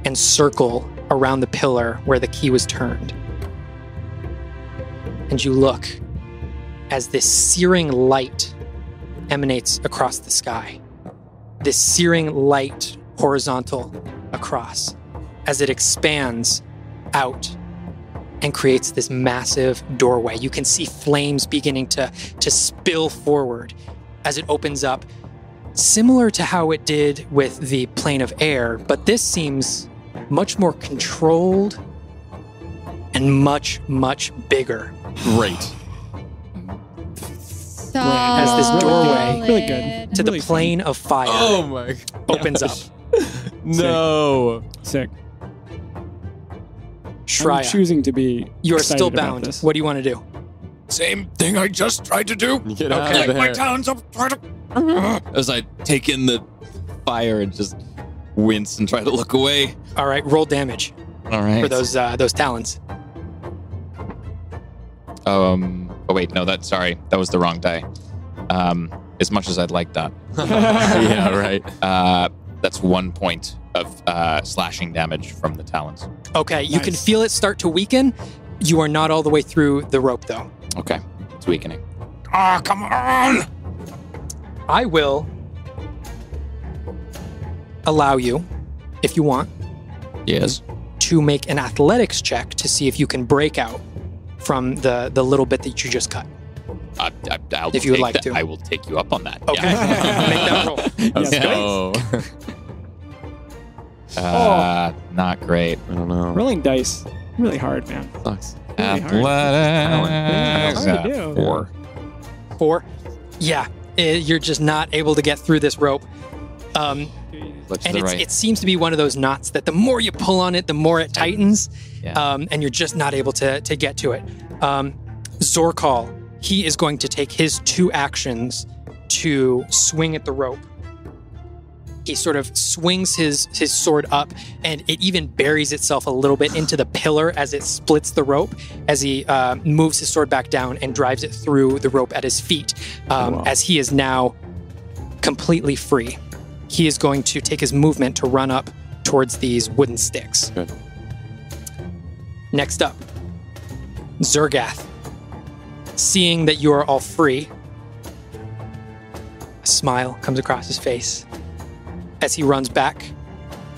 and circle around the pillar where the key was turned. And you look as this searing light emanates across the sky. This searing light horizontal across as it expands out and creates this massive doorway. You can see flames beginning to spill forward as it opens up, similar to how it did with the plane of air, but this seems much more controlled and much, much bigger. Great. So As this doorway Really good. to the Really plane of fire Oh my. opens up. No. Sick. I'm Shreya, choosing to be. you are excited still about bound. this. What do you want to do? Same thing I just tried to do. Get out Okay. of there. talons up, try to. As I take in the fire and just wince and try to look away. All right, roll damage All right. for those talons. Oh wait, no, sorry. That was the wrong die. As much as I'd like that. Yeah, right. That's 1 point of slashing damage from the talons. Okay, you can Nice. feel it start to weaken. You are not all the way through the rope, though. Okay, it's weakening. Ah, come on! I will allow you, if you want, Yes. to make an athletics check to see if you can break out from the little bit that you just cut. I'll If you would take like that. to. I will take you up on that. Okay, Yeah. make that roll. Let's Yes, go. Not great. I don't know. Rolling dice, really hard, man. Sucks. Really hard. Athletics. Hard to do. 4. 4. Yeah, you're just not able to get through this rope. Look to And the right. it seems to be one of those knots that the more you pull on it, the more it tightens, Yeah. and you're just not able to get to it. Zorkol, he is going to take his 2 actions to swing at the rope. He sort of swings his sword up, and it even buries itself a little bit into the pillar as it splits the rope, as he moves his sword back down and drives it through the rope at his feet, as he is now completely free. He is going to take his movement to run up towards these wooden sticks. Good. Next up, Zergath. Seeing that you are all free, a smile comes across his face as he runs back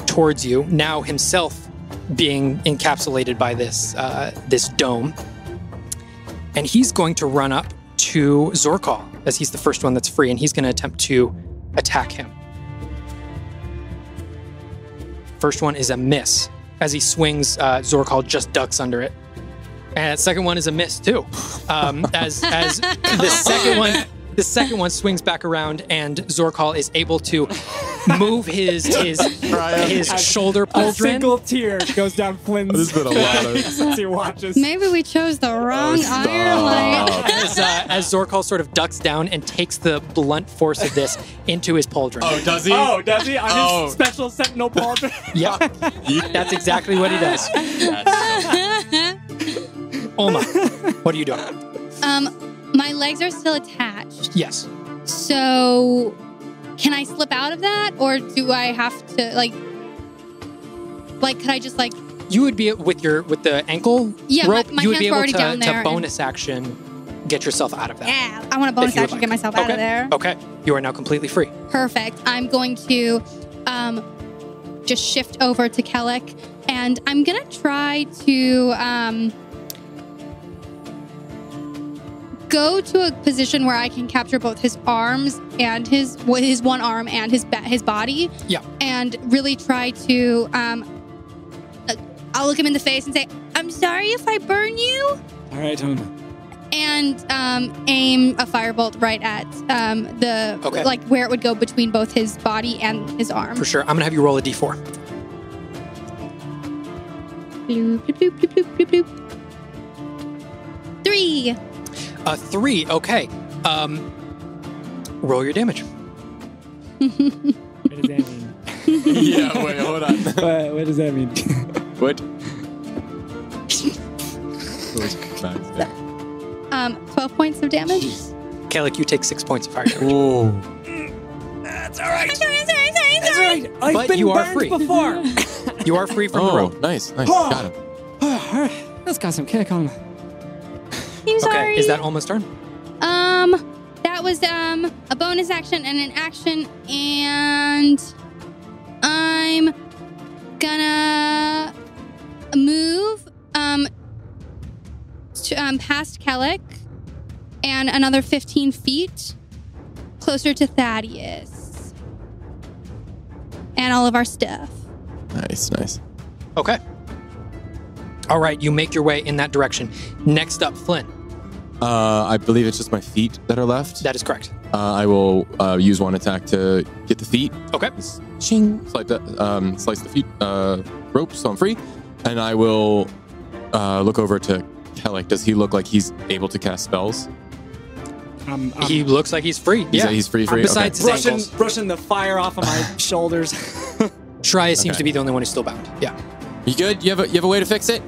towards you, now himself being encapsulated by this dome. And he's going to run up to Zorkol, as he's the first one that's free, and he's going to attempt to attack him. First one is a miss. As he swings, Zorkol just ducks under it. And the second one is a miss too. As the second one swings back around, and Zorkol is able to move his shoulder A pauldron. single tear goes down Flynn's. There's been a lot of. as he watches. Maybe we chose the wrong stop. Ironlight. As Zorkhall sort of ducks down and takes the blunt force of this into his pauldron. Oh, does he? Oh, does he? On Oh. his special sentinel pauldron? Yeah, that's exactly what he does. Oma, what are you doing? My legs are still attached. Yes. So, can I slip out of that, or do I have to like? Could I just like? You would be with the ankle Yeah, rope. my you would hands be were able already to, down there to and- bonus action get yourself out of that. Yeah, I want to bonus If you would action like. get myself Okay. out of there. Okay, you are now completely free. Perfect. I'm going to just shift over to Kellic, and I'm gonna try to go to a position where I can capture both his arms and his one arm and his body. Yeah. And really try to I'll look him in the face and say, "I'm sorry if I burn you," All right, Tony. and aim a firebolt right at the Okay. like where it would go between both his body and his arm. For sure. I'm gonna have you roll a d4. Bloop, bloop, bloop, bloop, bloop, bloop, bloop. 3. A 3. Okay. Roll your damage. What does that mean? Yeah, wait, hold on. What does that mean? What? 12 points of damage. Kellic, you take 6 points of fire damage. Oh. That's all right. Sorry. That's all right. I've But been you are burned free. before. You are free from the Oh, rope. nice. Got him. All right. Let's got some kick on. I'm sorry. Okay, is that almost turn? That was a bonus action and an action, and I'm gonna move past Kellic and another 15 feet closer to Thaddeus and all of our stuff. Nice. Okay. All right, you make your way in that direction. Next up, Flynn. I believe it's just my feet that are left. That is correct. I will use one attack to get the feet. Okay. Ching. Slice the feet rope, so I'm free. And I will look over to Kellic. Does he look like he's able to cast spells? He looks like he's free. Yeah. He's free. Besides Okay. his ankles. brushing the fire off of my shoulders. Shreya seems Okay. to be the only one who's still bound. Yeah. You good? You have a way to fix it?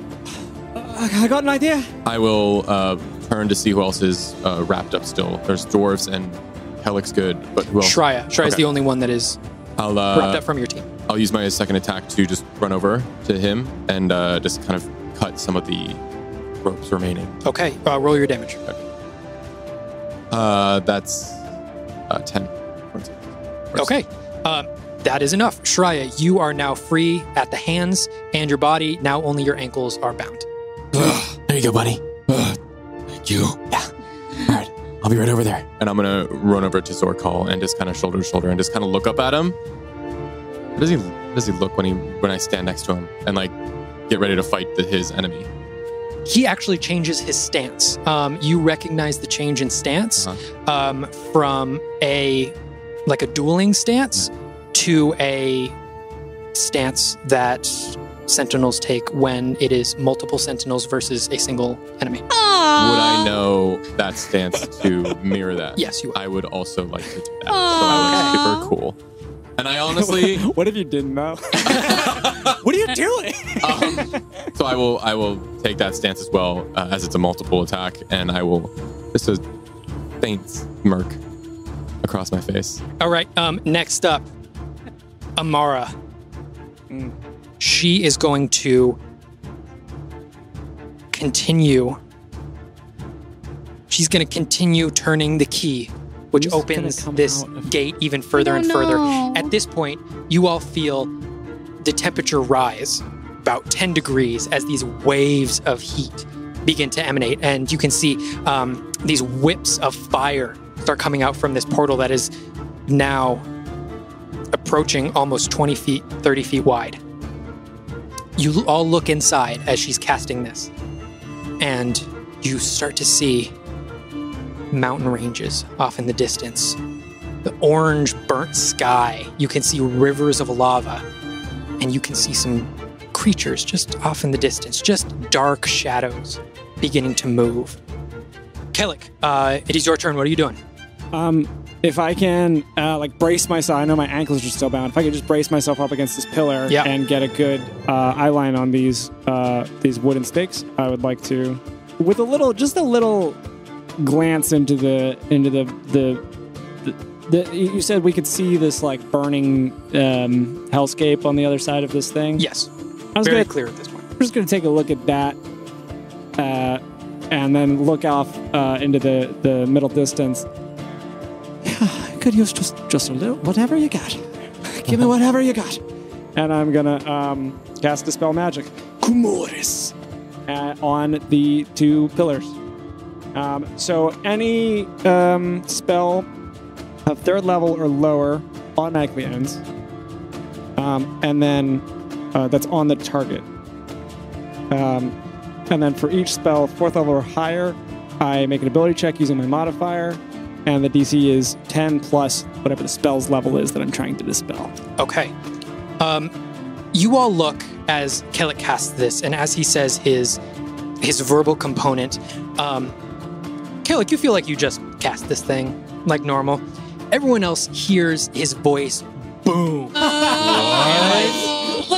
I got an idea. I will turn to see who else is wrapped up still. There's dwarves and Kellic's good, but who else? Shreya's Okay. the only one that is I'll wrapped up from your team. I'll use my second attack to just run over to him and just kind of cut some of the ropes remaining. Okay, roll your damage. That's 10. Okay. That is enough. Shreya, you are now free at the hands and your body. Now only your ankles are bound. There you go, buddy. Thank you. Yeah. All right. I'll be right over there. And I'm going to run over to Zorkol and just kind of shoulder to shoulder and just kind of look up at him. How does he look when I stand next to him and like get ready to fight his enemy? He actually changes his stance. You recognize the change in stance from a dueling stance to a stance that sentinels take when it is multiple sentinels versus a single enemy. Would I know that stance to mirror that? Yes, you would. I would also like to do that. So I look super cool. And I honestly, What if you didn't know? What are you doing? so I will take that stance as well as it's a multiple attack, and I will just a faint smirk across my face. All right. Next up, Amara. She is going to continue. She's going to continue turning the key, which Who's gonna opens come this out of- gate even further and further. At this point, you all feel the temperature rise about 10 degrees as these waves of heat begin to emanate. And you can see these whips of fire start coming out from this portal that is now approaching almost 20 feet, 30 feet wide. You all look inside as she's casting this, and you start to see mountain ranges off in the distance. The orange burnt sky. You can see rivers of lava, and you can see some creatures just off in the distance, just dark shadows beginning to move. Kellic, it is your turn. What are you doing? If I can, brace myself, I know my ankles are still bound. If I could just brace myself up against this pillar and get a good eye line on these wooden stakes, I would like to, with a little glance into the you said we could see this like burning hellscape on the other side of this thing? Yes. Very clear at this point. I'm just going to take a look at that and then look off into the middle distance. I could use just a little, whatever you got. Give me whatever you got. And I'm going to cast Dispel Magic. Kumoris. On the two pillars. So any spell of third level or lower automatically ends. And then that's on the target. And then for each spell, fourth level or higher, I make an ability check using my modifier, and the DC is 10 plus whatever the spell's level is that I'm trying to dispel. Okay. You all look as Kellic casts this, and as he says his verbal component, Kellic, you feel like you just cast this thing like normal. Everyone else hears his voice boom.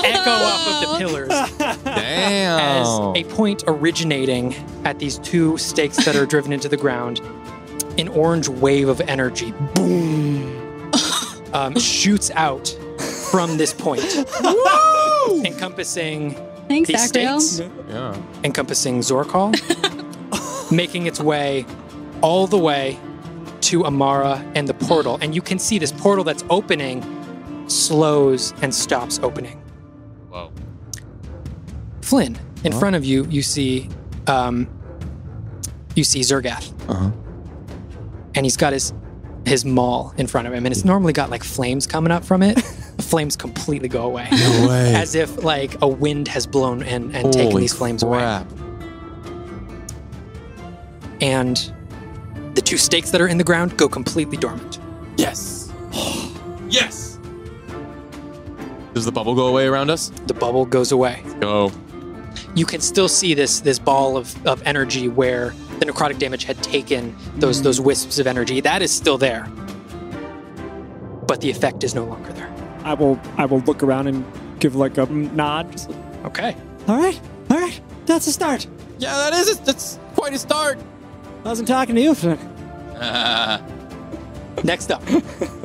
Echo off of the pillars. Damn. As a point originating at these two stakes that are driven into the ground, an orange wave of energy, boom, shoots out from this point, encompassing Thanks, these Actail. stakes, Yeah. encompassing Zorkhall, making its way all the way to Amara and the portal. And you can see this portal that's opening slows and stops opening. Whoa. Flynn, in front of you, you see Zergath. Uh-huh. And he's got his maul in front of him, and it's normally got like flames coming up from it. The flames completely go away. No way. As if like a wind has blown and taken these flames crap. away. And the two stakes that are in the ground go completely dormant. Yes. Yes. Does the bubble go away around us? The bubble goes away. Go. You can still see this ball of energy where the necrotic damage had taken those wisps of energy. That is still there. But the effect is no longer there. I will look around and give like a nod. Just like, Okay. all right, that's a start. Yeah, that's quite a start. I wasn't talking to you. Next up,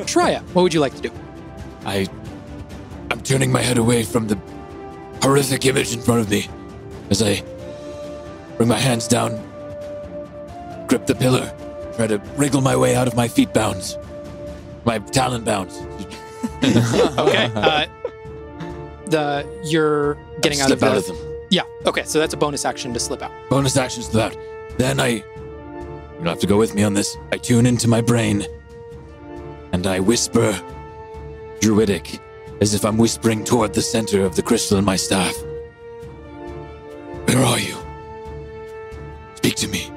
Shreya, what would you like to do? I'm turning my head away from the horrific image in front of me as I bring my hands down, grip the pillar, try to wriggle my way out of my feet bounds, my talon bounds. Okay. You're getting out of Slip out of them. Yeah. Okay. So that's a bonus action to slip out. Bonus actions to that. Then you don't have to go with me on this. I tune into my brain and I whisper druidic, as if I'm whispering toward the center of the crystal in my staff. Where are you? Speak to me.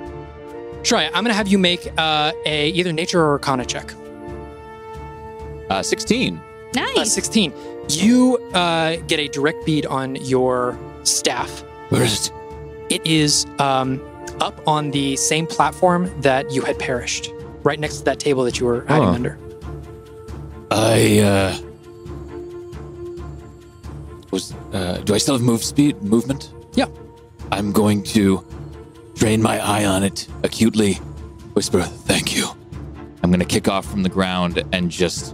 Shreya, I'm going to have you make a either nature or arcana check. 16. Nice. 16. You get a direct bead on your staff. Where is it? It is up on the same platform that you had perished, right next to that table that you were hiding under. Do I still have movement? Yeah. I'm going to drain my eye on it acutely. Whisper, thank you. I'm going to kick off from the ground and just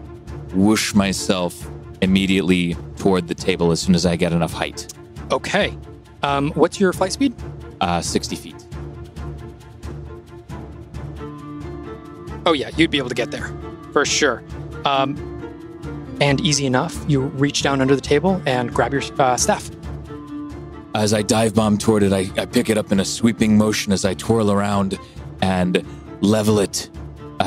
whoosh myself immediately toward the table as soon as I get enough height. Okay. What's your flight speed? 60 feet. Oh, yeah, you'd be able to get there for sure. And easy enough, you reach down under the table and grab your staff. As I dive bomb toward it, I pick it up in a sweeping motion as I twirl around and level it. Do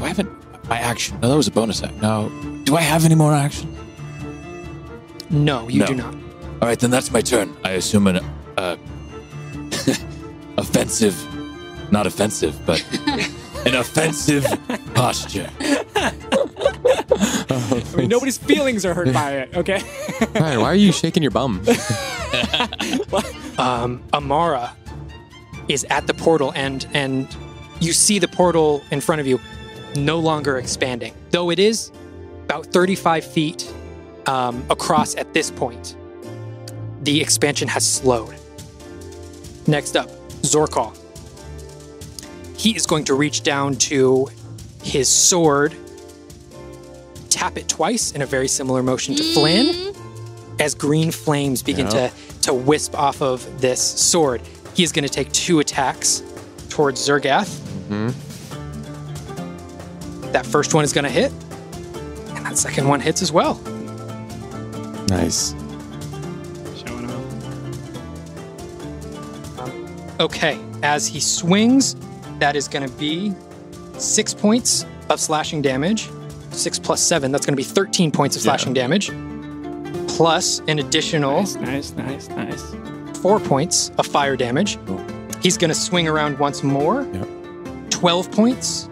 I have my action? No, that was a bonus action. No. Do I have any more action? No, you No. do not. All right, then that's my turn. I assume an offensive not offensive, but an offensive posture. I mean, nobody's feelings are hurt by it, okay? Ryan, why are you shaking your bum? Amara is at the portal, and you see the portal in front of you no longer expanding, though it is about 35 feet across at this point. The expansion has slowed. Next up, Zorkhall. He is going to reach down to his sword, tap it twice in a very similar motion to Flynn, as green flames begin to wisp off of this sword. He is going to take 2 attacks towards Zergath. That first one is going to hit, and that second one hits as well. Nice. Showing off. Okay, as he swings, that is going to be 6 points of slashing damage. 6 plus 7, that's going to be 13 points of slashing damage. Plus an additional Nice. 4 points of fire damage. He's going to swing around once more. 12 points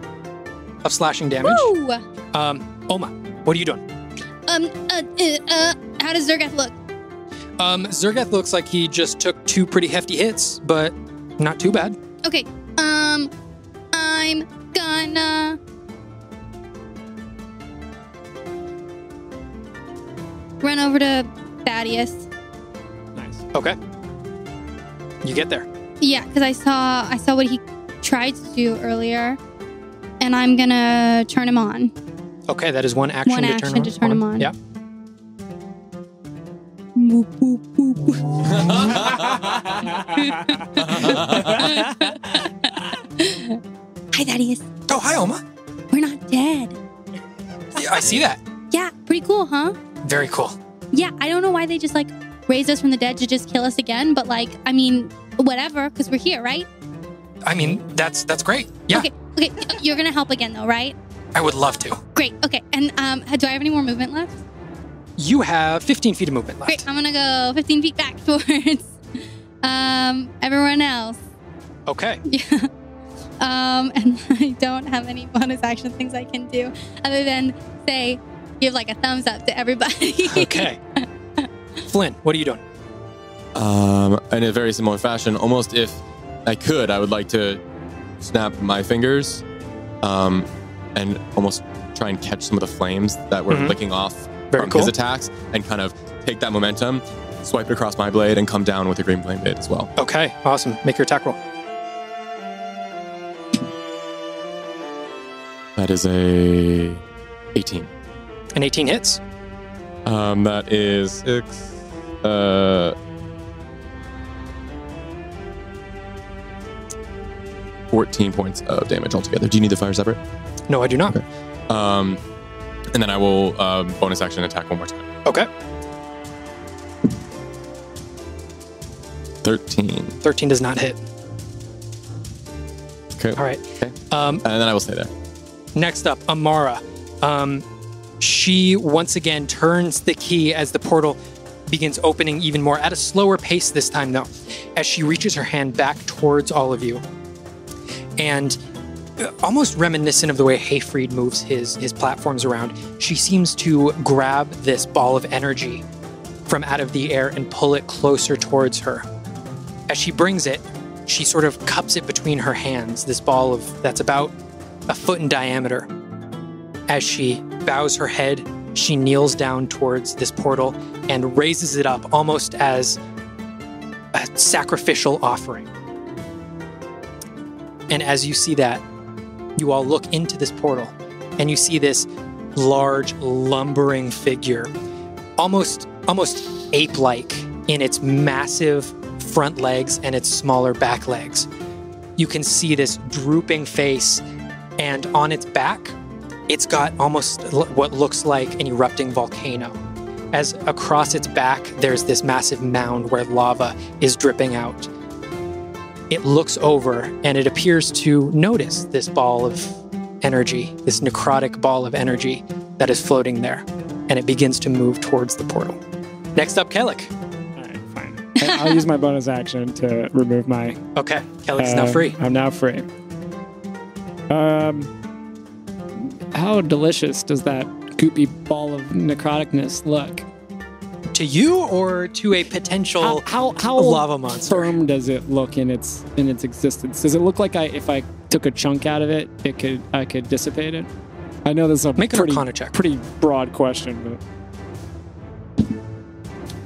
of slashing damage. Woo! Oma, what are you doing? How does Zergath look? Zergath looks like he just took 2 pretty hefty hits, but not too bad. Okay. I'm gonna run over to Thaddeus. Nice. Okay. You get there. Yeah, because I saw what he tried to do earlier, and I'm gonna turn him on. Okay, that is one action to turn him on. Yeah. Boop, boop, boop. Hi, Thaddeus. Oh, hi, Oma. We're not dead. Yeah, I see that. Yeah, pretty cool, huh? Very cool. Yeah, I don't know why they just raised us from the dead to just kill us again, but I mean, whatever, because we're here, right? I mean, that's great. Yeah. Okay, you're gonna help again though, right? I would love to. Great. Okay, and do I have any more movement left? You have 15 feet of movement left. Great. I'm gonna go 15 feet back towards everyone else. Okay. Yeah. And I don't have any bonus action things I can do other than say, give a thumbs up to everybody. Okay. Flynn, what are you doing? In a very similar fashion, almost if I could, I would like to snap my fingers and almost try and catch some of the flames that were licking off from his attacks and kind of take that momentum, swipe it across my blade, and come down with a green flame blade as well. Okay, awesome. Make your attack roll. That is a 18. An 18 hits. That is 6. 14 points of damage altogether. Do you need the fire separate? No, I do not. Okay. And then I will bonus action attack one more time. Okay. 13. 13 does not hit. Okay. All right. Okay. And then I will stay there. Next up, Amara. She once again turns the key as the portal begins opening even more at a slower pace this time, though, as she reaches her hand back towards all of you. And almost reminiscent of the way Hayfried moves his platforms around, she seems to grab this ball of energy from out of the air and pull it closer towards her. As she brings it, she sort of cups it between her hands, this ball that's about a foot in diameter. As she bows her head, she kneels down towards this portal and raises it up almost as a sacrificial offering. And as you see that, you all look into this portal and you see this large, lumbering figure, almost ape-like in its massive front legs and its smaller back legs. You can see this drooping face, and on its back, it's got almost what looks like an erupting volcano. As across its back, there's this massive mound where lava is dripping out. It looks over and it appears to notice this ball of energy, this necrotic ball of energy that is floating there, and it begins to move towards the portal. Next up, Kellic. All right, fine. I'll use my bonus action to remove my. Okay, Kelly's now free. I'm now free. How delicious does that goopy ball of necroticness look? To you or to a potential How lava monster? firm does it look in its existence? Does it look like if I took a chunk out of it, I could dissipate it? I know this is a Make an Arcana check. pretty broad question,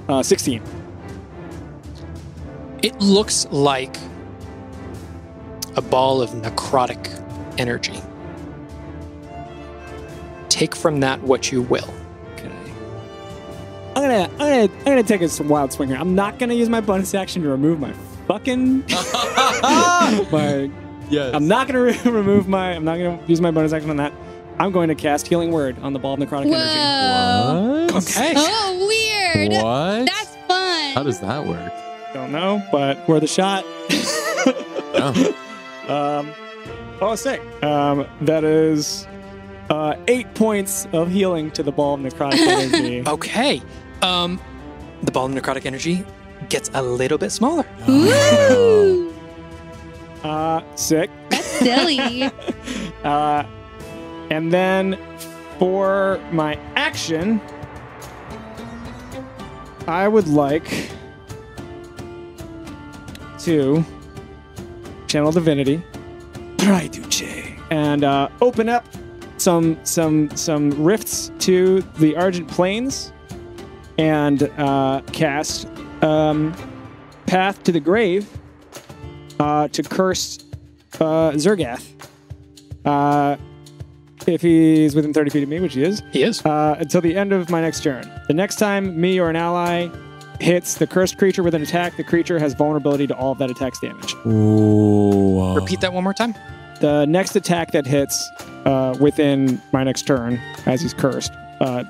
but 16. It looks like a ball of necrotic energy. Take from that what you will. Okay. I'm gonna take a wild swing here. I'm not gonna use my bonus action to remove my fucking my. Yes. I'm not gonna remove my. I'm not gonna use my bonus action on that. I'm going to cast Healing Word on the ball of necrotic energy. Whoa. What? Okay. Oh, weird. What? That's fun. How does that work? Don't know, but worth a shot. Oh. Sick. That is 8 points of healing to the ball of necrotic energy. Okay. The ball of necrotic energy gets a little bit smaller. Ooh. Sick. That's silly. And then for my action, I would like to channel divinity, and open up some rifts to the Argent Plains, and cast Path to the Grave to curse Zergath. If he's within 30 feet of me, which he is. He is. Until the end of my next turn. The next time me or an ally hits the cursed creature with an attack, the creature has vulnerability to all of that attack's damage. Ooh. Repeat that one more time. The next attack that hits within my next turn, as he's cursed,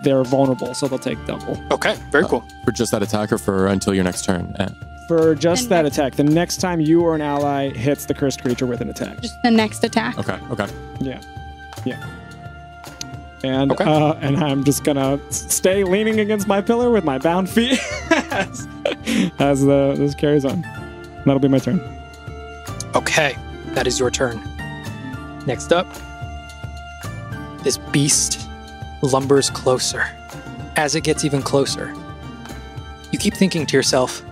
they're vulnerable, so they'll take double. Okay, very cool. For just that attack or for until your next turn? For just And that next- attack. The next time you or an ally hits the cursed creature with an attack. Just the next attack. Okay. Yeah. And Okay. and I'm just gonna stay leaning against my pillar with my bound feet as this carries on. That'll be my turn. Okay, that is your turn. Next up, this beast lumbers closer. As it gets even closer, you keep thinking to yourself,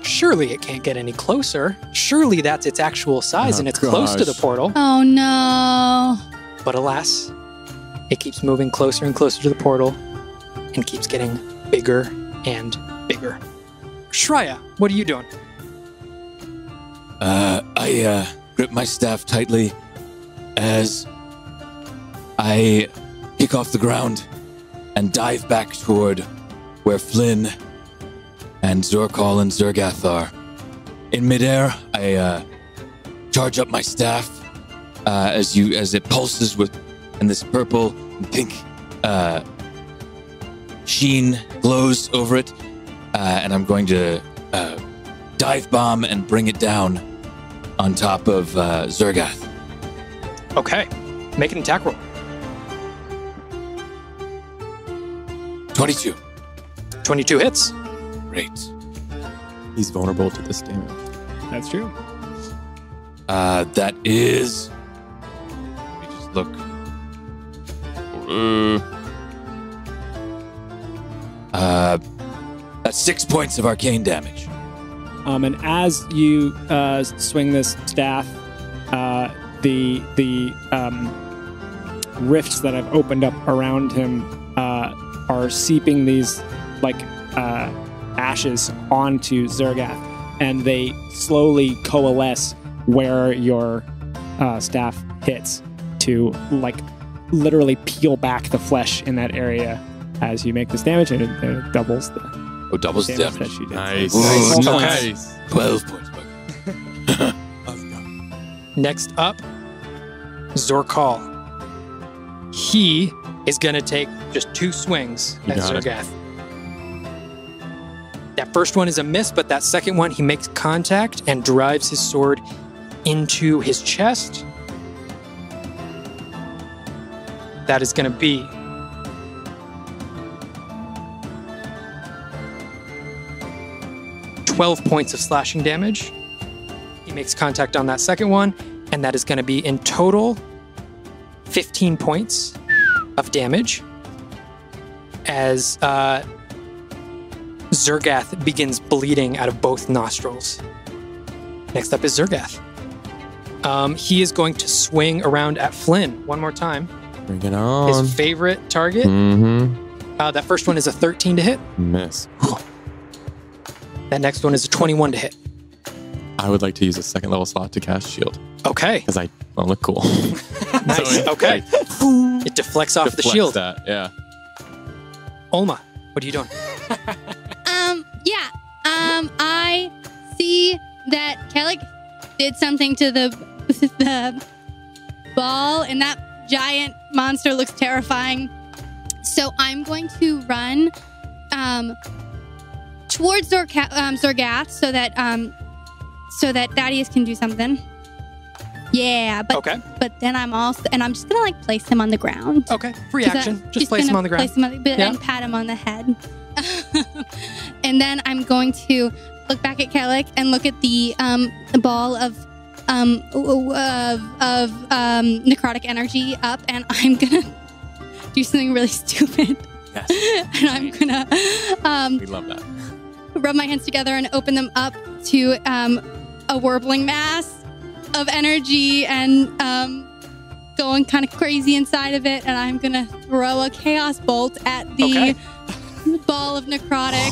surely it can't get any closer. Surely that's its actual size Oh, and it's close to the gosh. portal. Oh no. But alas, it keeps moving closer and closer to the portal and keeps getting bigger and bigger. Shreya, what are you doing? I grip my staff tightly as I kick off the ground and dive back toward where Flynn and Zorkol and Zergath are. In midair, I charge up my staff as it pulses with, and this purple and pink sheen glows over it, and I'm going to dive bomb and bring it down on top of Zergath. Okay, make an attack roll. 22. 22 hits. Great. He's vulnerable to this damage. That's true. That is. Let me just look. That's 6 points of arcane damage. And as you swing this staff, the rifts that I've opened up around him are seeping these like ashes onto Zergath, and they slowly coalesce where your staff hits to like literally peel back the flesh in that area as you make this damage, and it doubles the Oh, doubles the damage that damage. she did. Nice. Ooh, Nice. 12 points. Next up, Zorkol. He is going to take just 2 swings You at got it. Zergath. That first one is a miss, but that second one, he makes contact and drives his sword into his chest. That is going to be 12 points of slashing damage. He makes contact on that second one, and that is going to be in total 15 points of damage as Zergath begins bleeding out of both nostrils. Next up is Zergath. He is going to swing around at Flynn one more time. Bring it on. His favorite target. Mm-hmm. That first one is a 13 to hit. Miss. That next one is a 21 to hit. I would like to use a second level slot to cast shield Okay. because I want to look cool. Nice. it, Okay. It deflects off the Deflects shield. That, yeah. Olma, what are you doing? I see that Kellic did something to the ball, and that giant monster looks terrifying. So I'm going to run towards Zorgath so that Thaddeus can do something. Yeah, but then I'm just gonna like place him on the ground. Okay. Free action. Just place him on the ground. Place him and pat him on the head. And then I'm going to look back at Kellic and look at the ball of necrotic energy up, and I'm gonna do something really stupid. Yes. And I'm gonna We love that. rub my hands together and open them up to a warbling mass of energy and going kind of crazy inside of it, and I'm gonna throw a chaos bolt at the ball of necrotic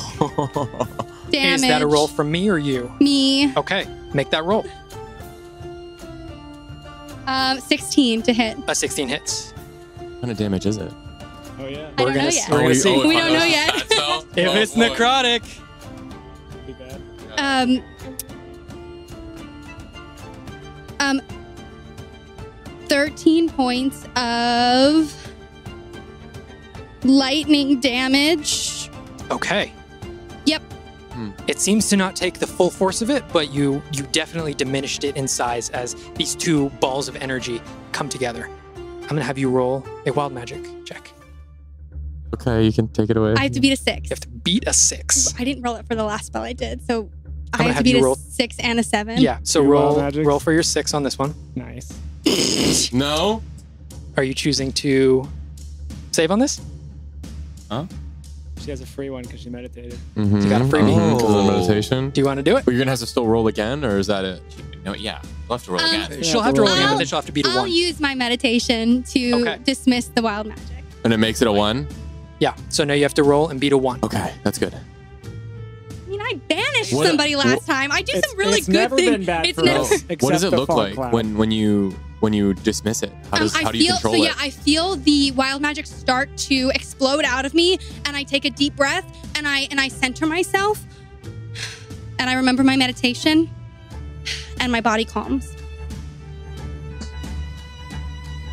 damage. Is that a roll from me or you? Me. Okay. Make that roll. 16 to hit. A 16 hits. What kind of damage is it? Oh yeah. I don't We're know gonna yet. we're gonna see. We don't know yet. If it's necrotic. Be bad. 13 points of lightning damage. Okay. Yep. It seems to not take the full force of it, but you definitely diminished it in size as these two balls of energy come together. I'm gonna have you roll a wild magic check. Okay, you can take it away. I have to beat a 6. You have to beat a 6. I didn't roll it for the last spell I did, so I gonna have to have beat you a roll- 6 and a 7. Yeah, so Your wild roll magic? for your 6 on this one. Nice. No. Are you choosing to save on this? She has a free one because she meditated. Mm-hmm. You got a freebie. Because of the meditation. Do you want to do it? But you're gonna have to still roll again, or is that it? No, yeah. We'll have to roll again. She'll have to roll again, but I'll- then she'll have to beat a I'll 1. use my meditation to Okay. dismiss the wild magic. And it makes it a 1. Yeah, so now you have to roll and beat a 1. Okay, that's good. I mean, I banished What- somebody last time. I do some really it's good never things. been bad It's for never. us. What does except it the look fog like cloud. when you dismiss it? How do you control it? I feel the wild magic start to explode out of me, and I take a deep breath, and I center myself, and I remember my meditation, and my body calms.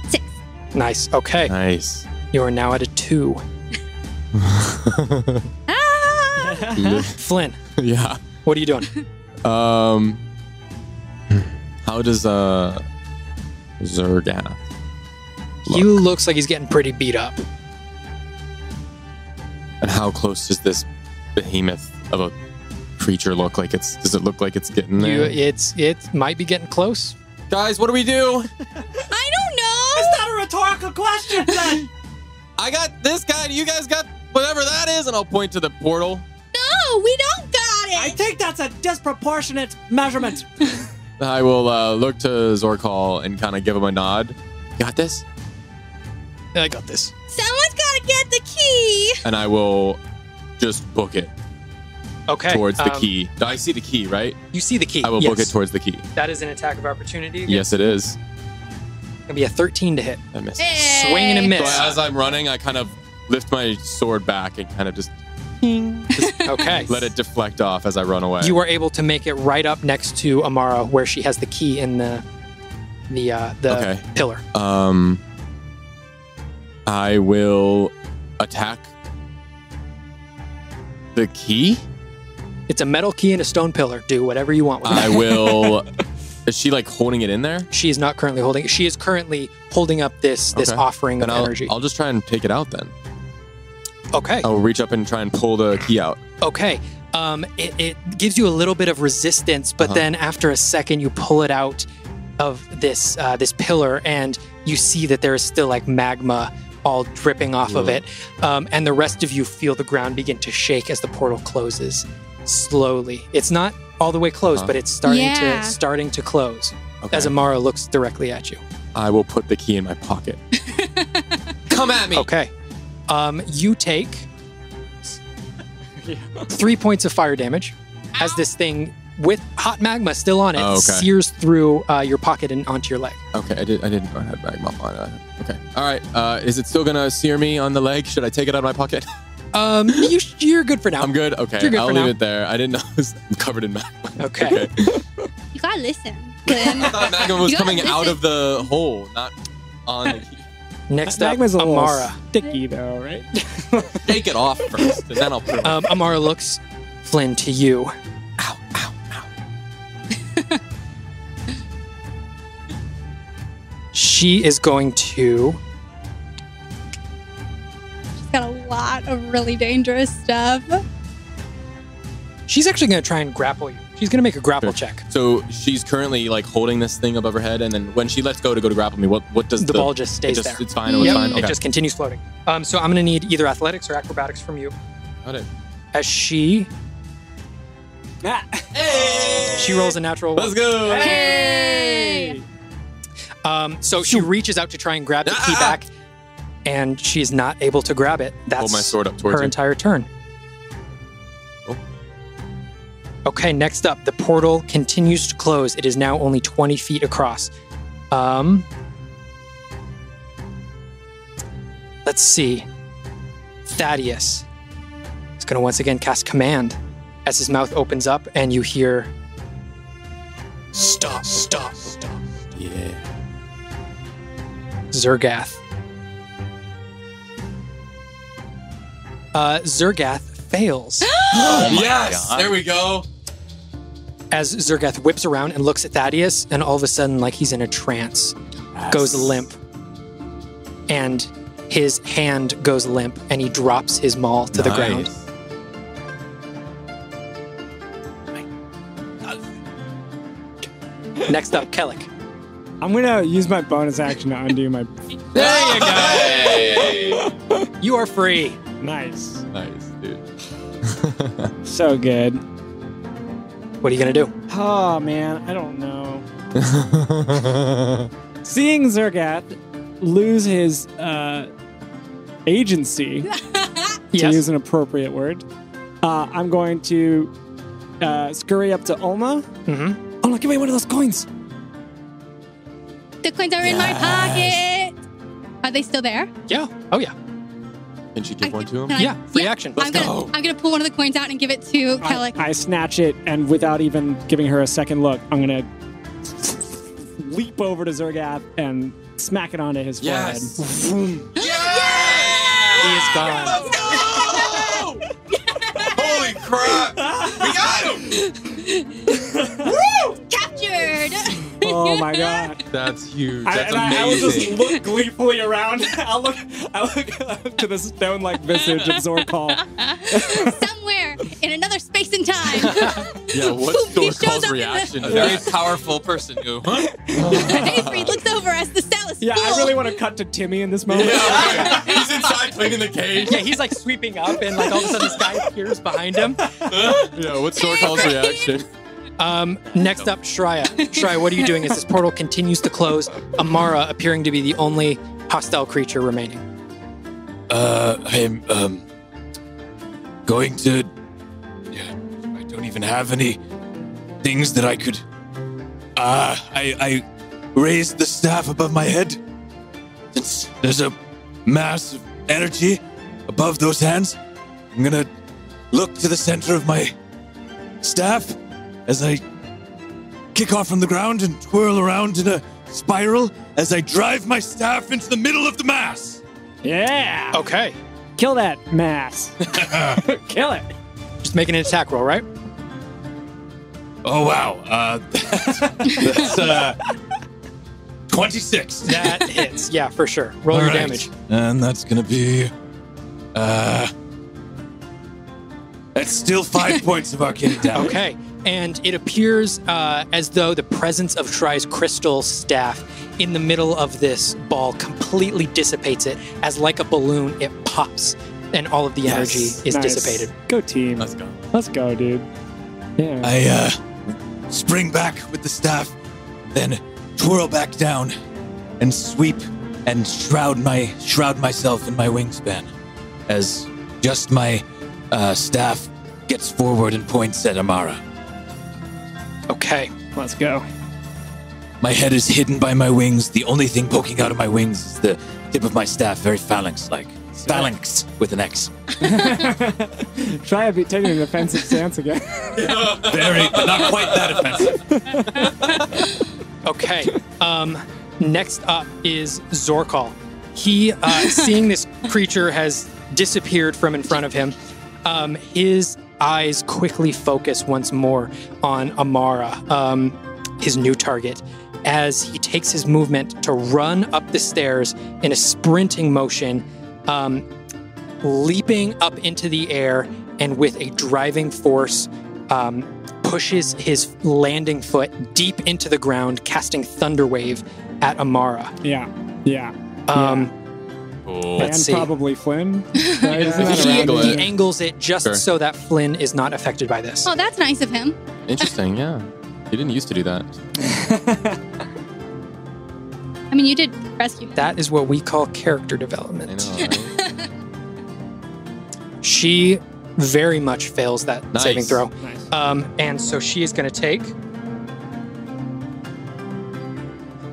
6. Nice. Okay. Nice. You are now at a 2. Ah! Flynn, Yeah. what are you doing? How does Zergath? He looks like he's getting pretty beat up. And how close does this behemoth of a creature look like? Does it look like it's getting there? It might be getting close. Guys, what do we do? I don't know. It's not a rhetorical question, then. I got this guy. You guys got whatever that is, and I'll point to the portal. No, we don't got it. I think that's a disproportionate measurement. I will look to Zorkol and kind of give him a nod. Got this? I got this. Someone's got to get the key. And I will just book it Okay. towards the key. I see the key, right? You see the key. I will yes. book it towards the key. That is an attack of opportunity. Again. Yes, it is. Gonna be a 13 to hit. I missed. Hey. Swing and a So miss. as I'm running, I kind of lift my sword back and kind of just Okay. let it deflect off as I run away. You are able to make it right up next to Amara, where she has the key in the Okay. pillar. I will attack the key. It's a metal key and a stone pillar. Do whatever you want with I it. will. Is she like holding it in there? She is not currently holding it. She is currently holding up this Okay. offering of Then energy. I'll just try and take it out then. Okay. I'll reach up and try and pull the key out. Okay. It gives you a little bit of resistance, but then after a second, you pull it out of this pillar, and you see that there is still like magma all dripping off of it. And the rest of you feel the ground begin to shake as the portal closes slowly. It's not all the way closed, but it's starting to close as Amara looks directly at you. I will put the key in my pocket. Come at me. Okay. You take 3 points of fire damage as this thing with hot magma still on it sears through your pocket and onto your leg. Okay, I didn't know I had magma on it. Okay. All right. Is it still gonna sear me on the leg? Should I take it out of my pocket? You're good for now. I'm good. Okay, You're good I'll for leave now. it there. I didn't know it was covered in magma. Okay. You gotta listen. Glenn. I thought magma was You gotta coming out listen. of the hole, not on the key. Next up, Magma's a little Amara. sticky, though, right? Take it off first, and then I'll put it on. Amara looks, Flynn, to you. Ow, ow, ow. She is going to... She's got a lot of really dangerous stuff. She's actually going to try and grapple you. She's going to make a grapple check. So she's currently like holding this thing above her head, and then when she lets go to grapple me, what does The ball just stays there. It's fine. It's fine. Okay. It just continues floating. So I'm going to need either athletics or acrobatics from you. Got it. As she rolls a natural one. Let's go. Hey! So she reaches out to try and grab the key back, and she's not able to grab it. That's Hold my sword up towards her her. entire turn. Oh. Okay, next up, the portal continues to close. It is now only 20 feet across. Let's see. Thaddeus is going to once again cast Command as his mouth opens up, and you hear, "Stop, stop, stop." Yeah. Zergath. Zergath fails Yes. God. There we go. as Zergath whips around and looks at Thaddeus, and all of a sudden, like he's in a trance, goes limp. And his hand goes limp, and he drops his maul to the ground. Next up, Kellic. I'm gonna use my bonus action to undo my. There you go. You are free. Nice. Nice, dude. So good. What are you going to do? Oh man, I don't know. Seeing Zergath lose his agency, to use an appropriate word, I'm going to scurry up to Ulma. Mm-hmm. Ulma, give me one of those coins. The coins are in my pocket. Are they still there? Yeah. Oh, yeah. Can she give one to him? Can I- Yeah, free action. I'm gonna pull one of the coins out and give it to Kellic. I snatch it, and without even giving her a second look, I'm gonna leap over to Zergath and smack it onto his forehead. Yes. He is gone. Holy crap! We got him! Captured. Oh my god! That's huge. That's I will just amazing. look gleefully around. I look to the stone-like visage of Zorkol. Somewhere in another space and time. Yeah, what's He shows up Zorkol's in reaction the- to Very that? powerful person who, huh? Avery looks over as the cell is Yeah, full. I really want to cut to Timmy in this moment. Yeah, okay. He's inside cleaning the cage. Yeah, he's like sweeping up, and like all of a sudden this guy appears behind him. Yeah, what's Zorkol's reaction? Next up, Shreya. Shreya, what are you doing as this portal continues to close? Amara appearing to be the only hostile creature remaining. I'm going to. Yeah, I don't even have any things that I could. I raised the staff above my head. Since there's a mass of energy above those hands, I'm gonna look to the center of my staff as I kick off from the ground and twirl around in a spiral as I drive my staff into the middle of the mass. Yeah! Okay. Kill that mass. Kill it. Just making an attack roll, right? Oh wow, that's 26. That hits. Yeah, for sure. Roll All your right. damage. And that's gonna be That's still 5 points of arcane damage. Okay. And it appears as though the presence of Shry's crystal staff in the middle of this ball completely dissipates it. As like a balloon, it pops, and all of the energy is Nice. dissipated. Go team. Let's go. Let's go, dude. Yeah. I spring back with the staff, then twirl back down and sweep and shroud myself in my wingspan as just my staff gets forward and points at Amara. Okay. Let's go. My head is hidden by my wings. The only thing poking out of my wings is the tip of my staff, very phalanx-like. Phalanx with an X. Try taking an offensive stance again. Very, but not quite that offensive. Okay. Next up is Zorkhall. He, seeing this creature has disappeared from in front of him, his eyes quickly focus once more on Amara, his new target, as he takes his movement to run up the stairs in a sprinting motion, leaping up into the air, and with a driving force, pushes his landing foot deep into the ground, casting Thunder Wave at Amara. Yeah. Cool. And see. Probably Flynn. Right? Isn't that He, around? he angles it just Sure. so that Flynn is not affected by this. Oh, that's nice of him. Interesting, yeah. He didn't used to do that. I mean, you did rescue him. That is what we call character I development. know, right? She very much fails that Nice. saving throw. Nice. And so she is going to take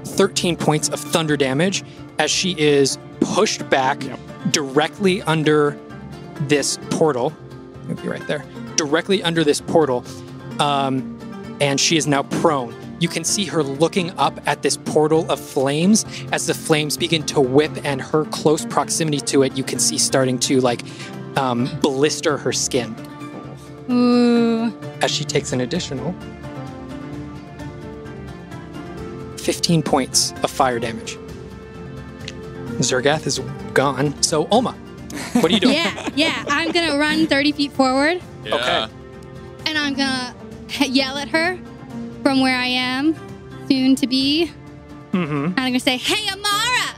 13 points of thunder damage as she is pushed back directly under this portal. It'll be right there. Directly under this portal. And she is now prone. You can see her looking up at this portal of flames as the flames begin to whip, and her close proximity to it, you can see starting to blister her skin Ooh. as she takes an additional 15 points of fire damage. Zergath is gone. So, Olma, what are you doing? Yeah. I'm going to run 30 feet forward, Okay. and I'm going to yell at her from where I am, soon to be. Mm-hmm. And I'm going to say, "Hey, Amara,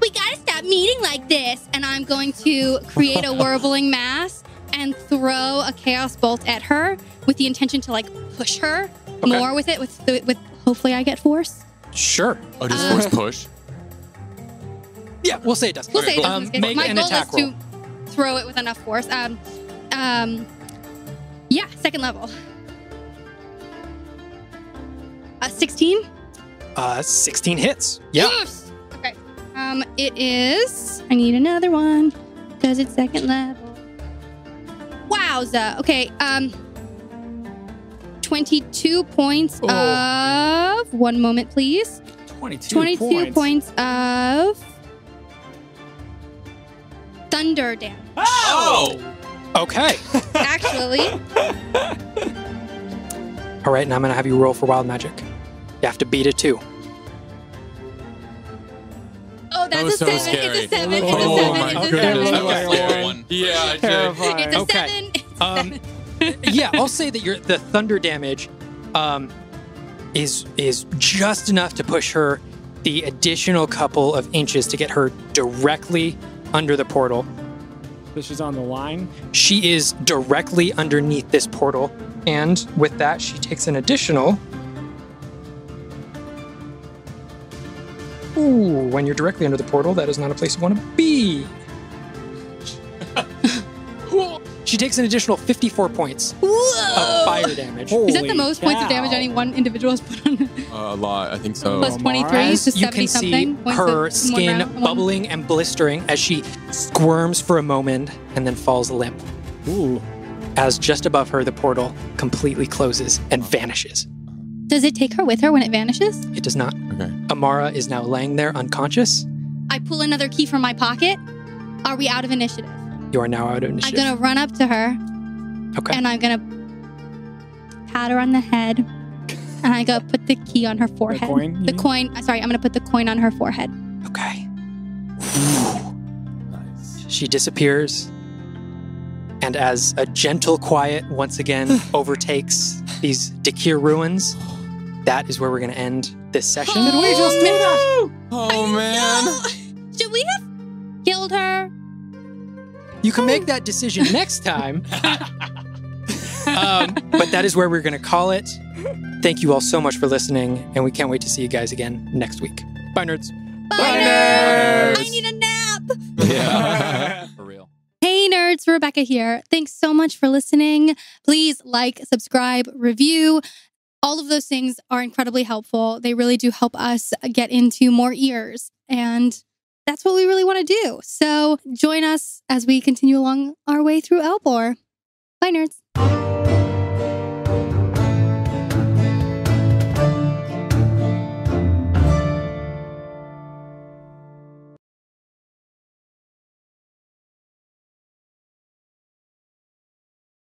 we got to stop meeting like this." And I'm going to create a whirling mass and throw a chaos bolt at her with the intention to push her more with it. With hopefully I get force. Sure. Oh, does force push? Yeah, we'll say it does. We'll say it does in this case. Make My an goal attack is roll. to throw it with enough force. Second level. 16. 16 hits. Yeah. Yes! Okay. It is. I need another one because it's second level. Wowza. Okay. 22 points of. One moment, please. 22 points of thunder damage. Oh! Okay. Actually, All right, now I'm going to have you roll for wild magic. You have to beat a 2. oh, that's was a so 7. scary. It's a 7. It's a Oh 7. my It's a goodness. 7. That was Like, scary. One. Yeah, Terrifying. It's a Okay. 7. It's a 7. Yeah, I'll say that the thunder damage is just enough to push her the additional couple of inches to get her directly under the portal. So she's on the line. She is directly underneath this portal, and with that, she takes an additional. Ooh, when you're directly under the portal, that is not a place you want to be. She takes an additional 54 points of Whoa! fire damage. Is that the Holy most points of cow. damage any one individual has put on? A lot, I think so. Plus 23 As to you 70 can see something. points her of- in one skin round- one- bubbling and blistering as she squirms for a moment and then falls limp. Ooh. As just above her, the portal completely closes and vanishes. Does it take her with her when it vanishes? It does not. Okay. Amara is now laying there unconscious. I pull another key from my pocket. Are we out of initiative? You are now out of initiative. I'm going to run up to her Okay. and I'm going to pat her on the head. And I'm going to put the key on her forehead. coin, you The mean? coin. Sorry, I'm going to put the coin on her forehead. Okay. Nice. She disappears, And as a gentle quiet once again overtakes these Dakir ruins, that is where we're going to end this session. Did we just do that? Oh, man. Should we have killed her? You can make that decision next time. But that is where we're going to call it. Thank you all so much for listening, and we can't wait to see you guys again next week. Bye, nerds. Bye, nerds. I need a nap. Yeah. For real. Hey, nerds. Rebecca here. Thanks so much for listening. Please like, subscribe, review. All of those things are incredibly helpful. They really do help us get into more ears. And that's what we really want to do. So join us as we continue along our way through Elbor. Bye, nerds.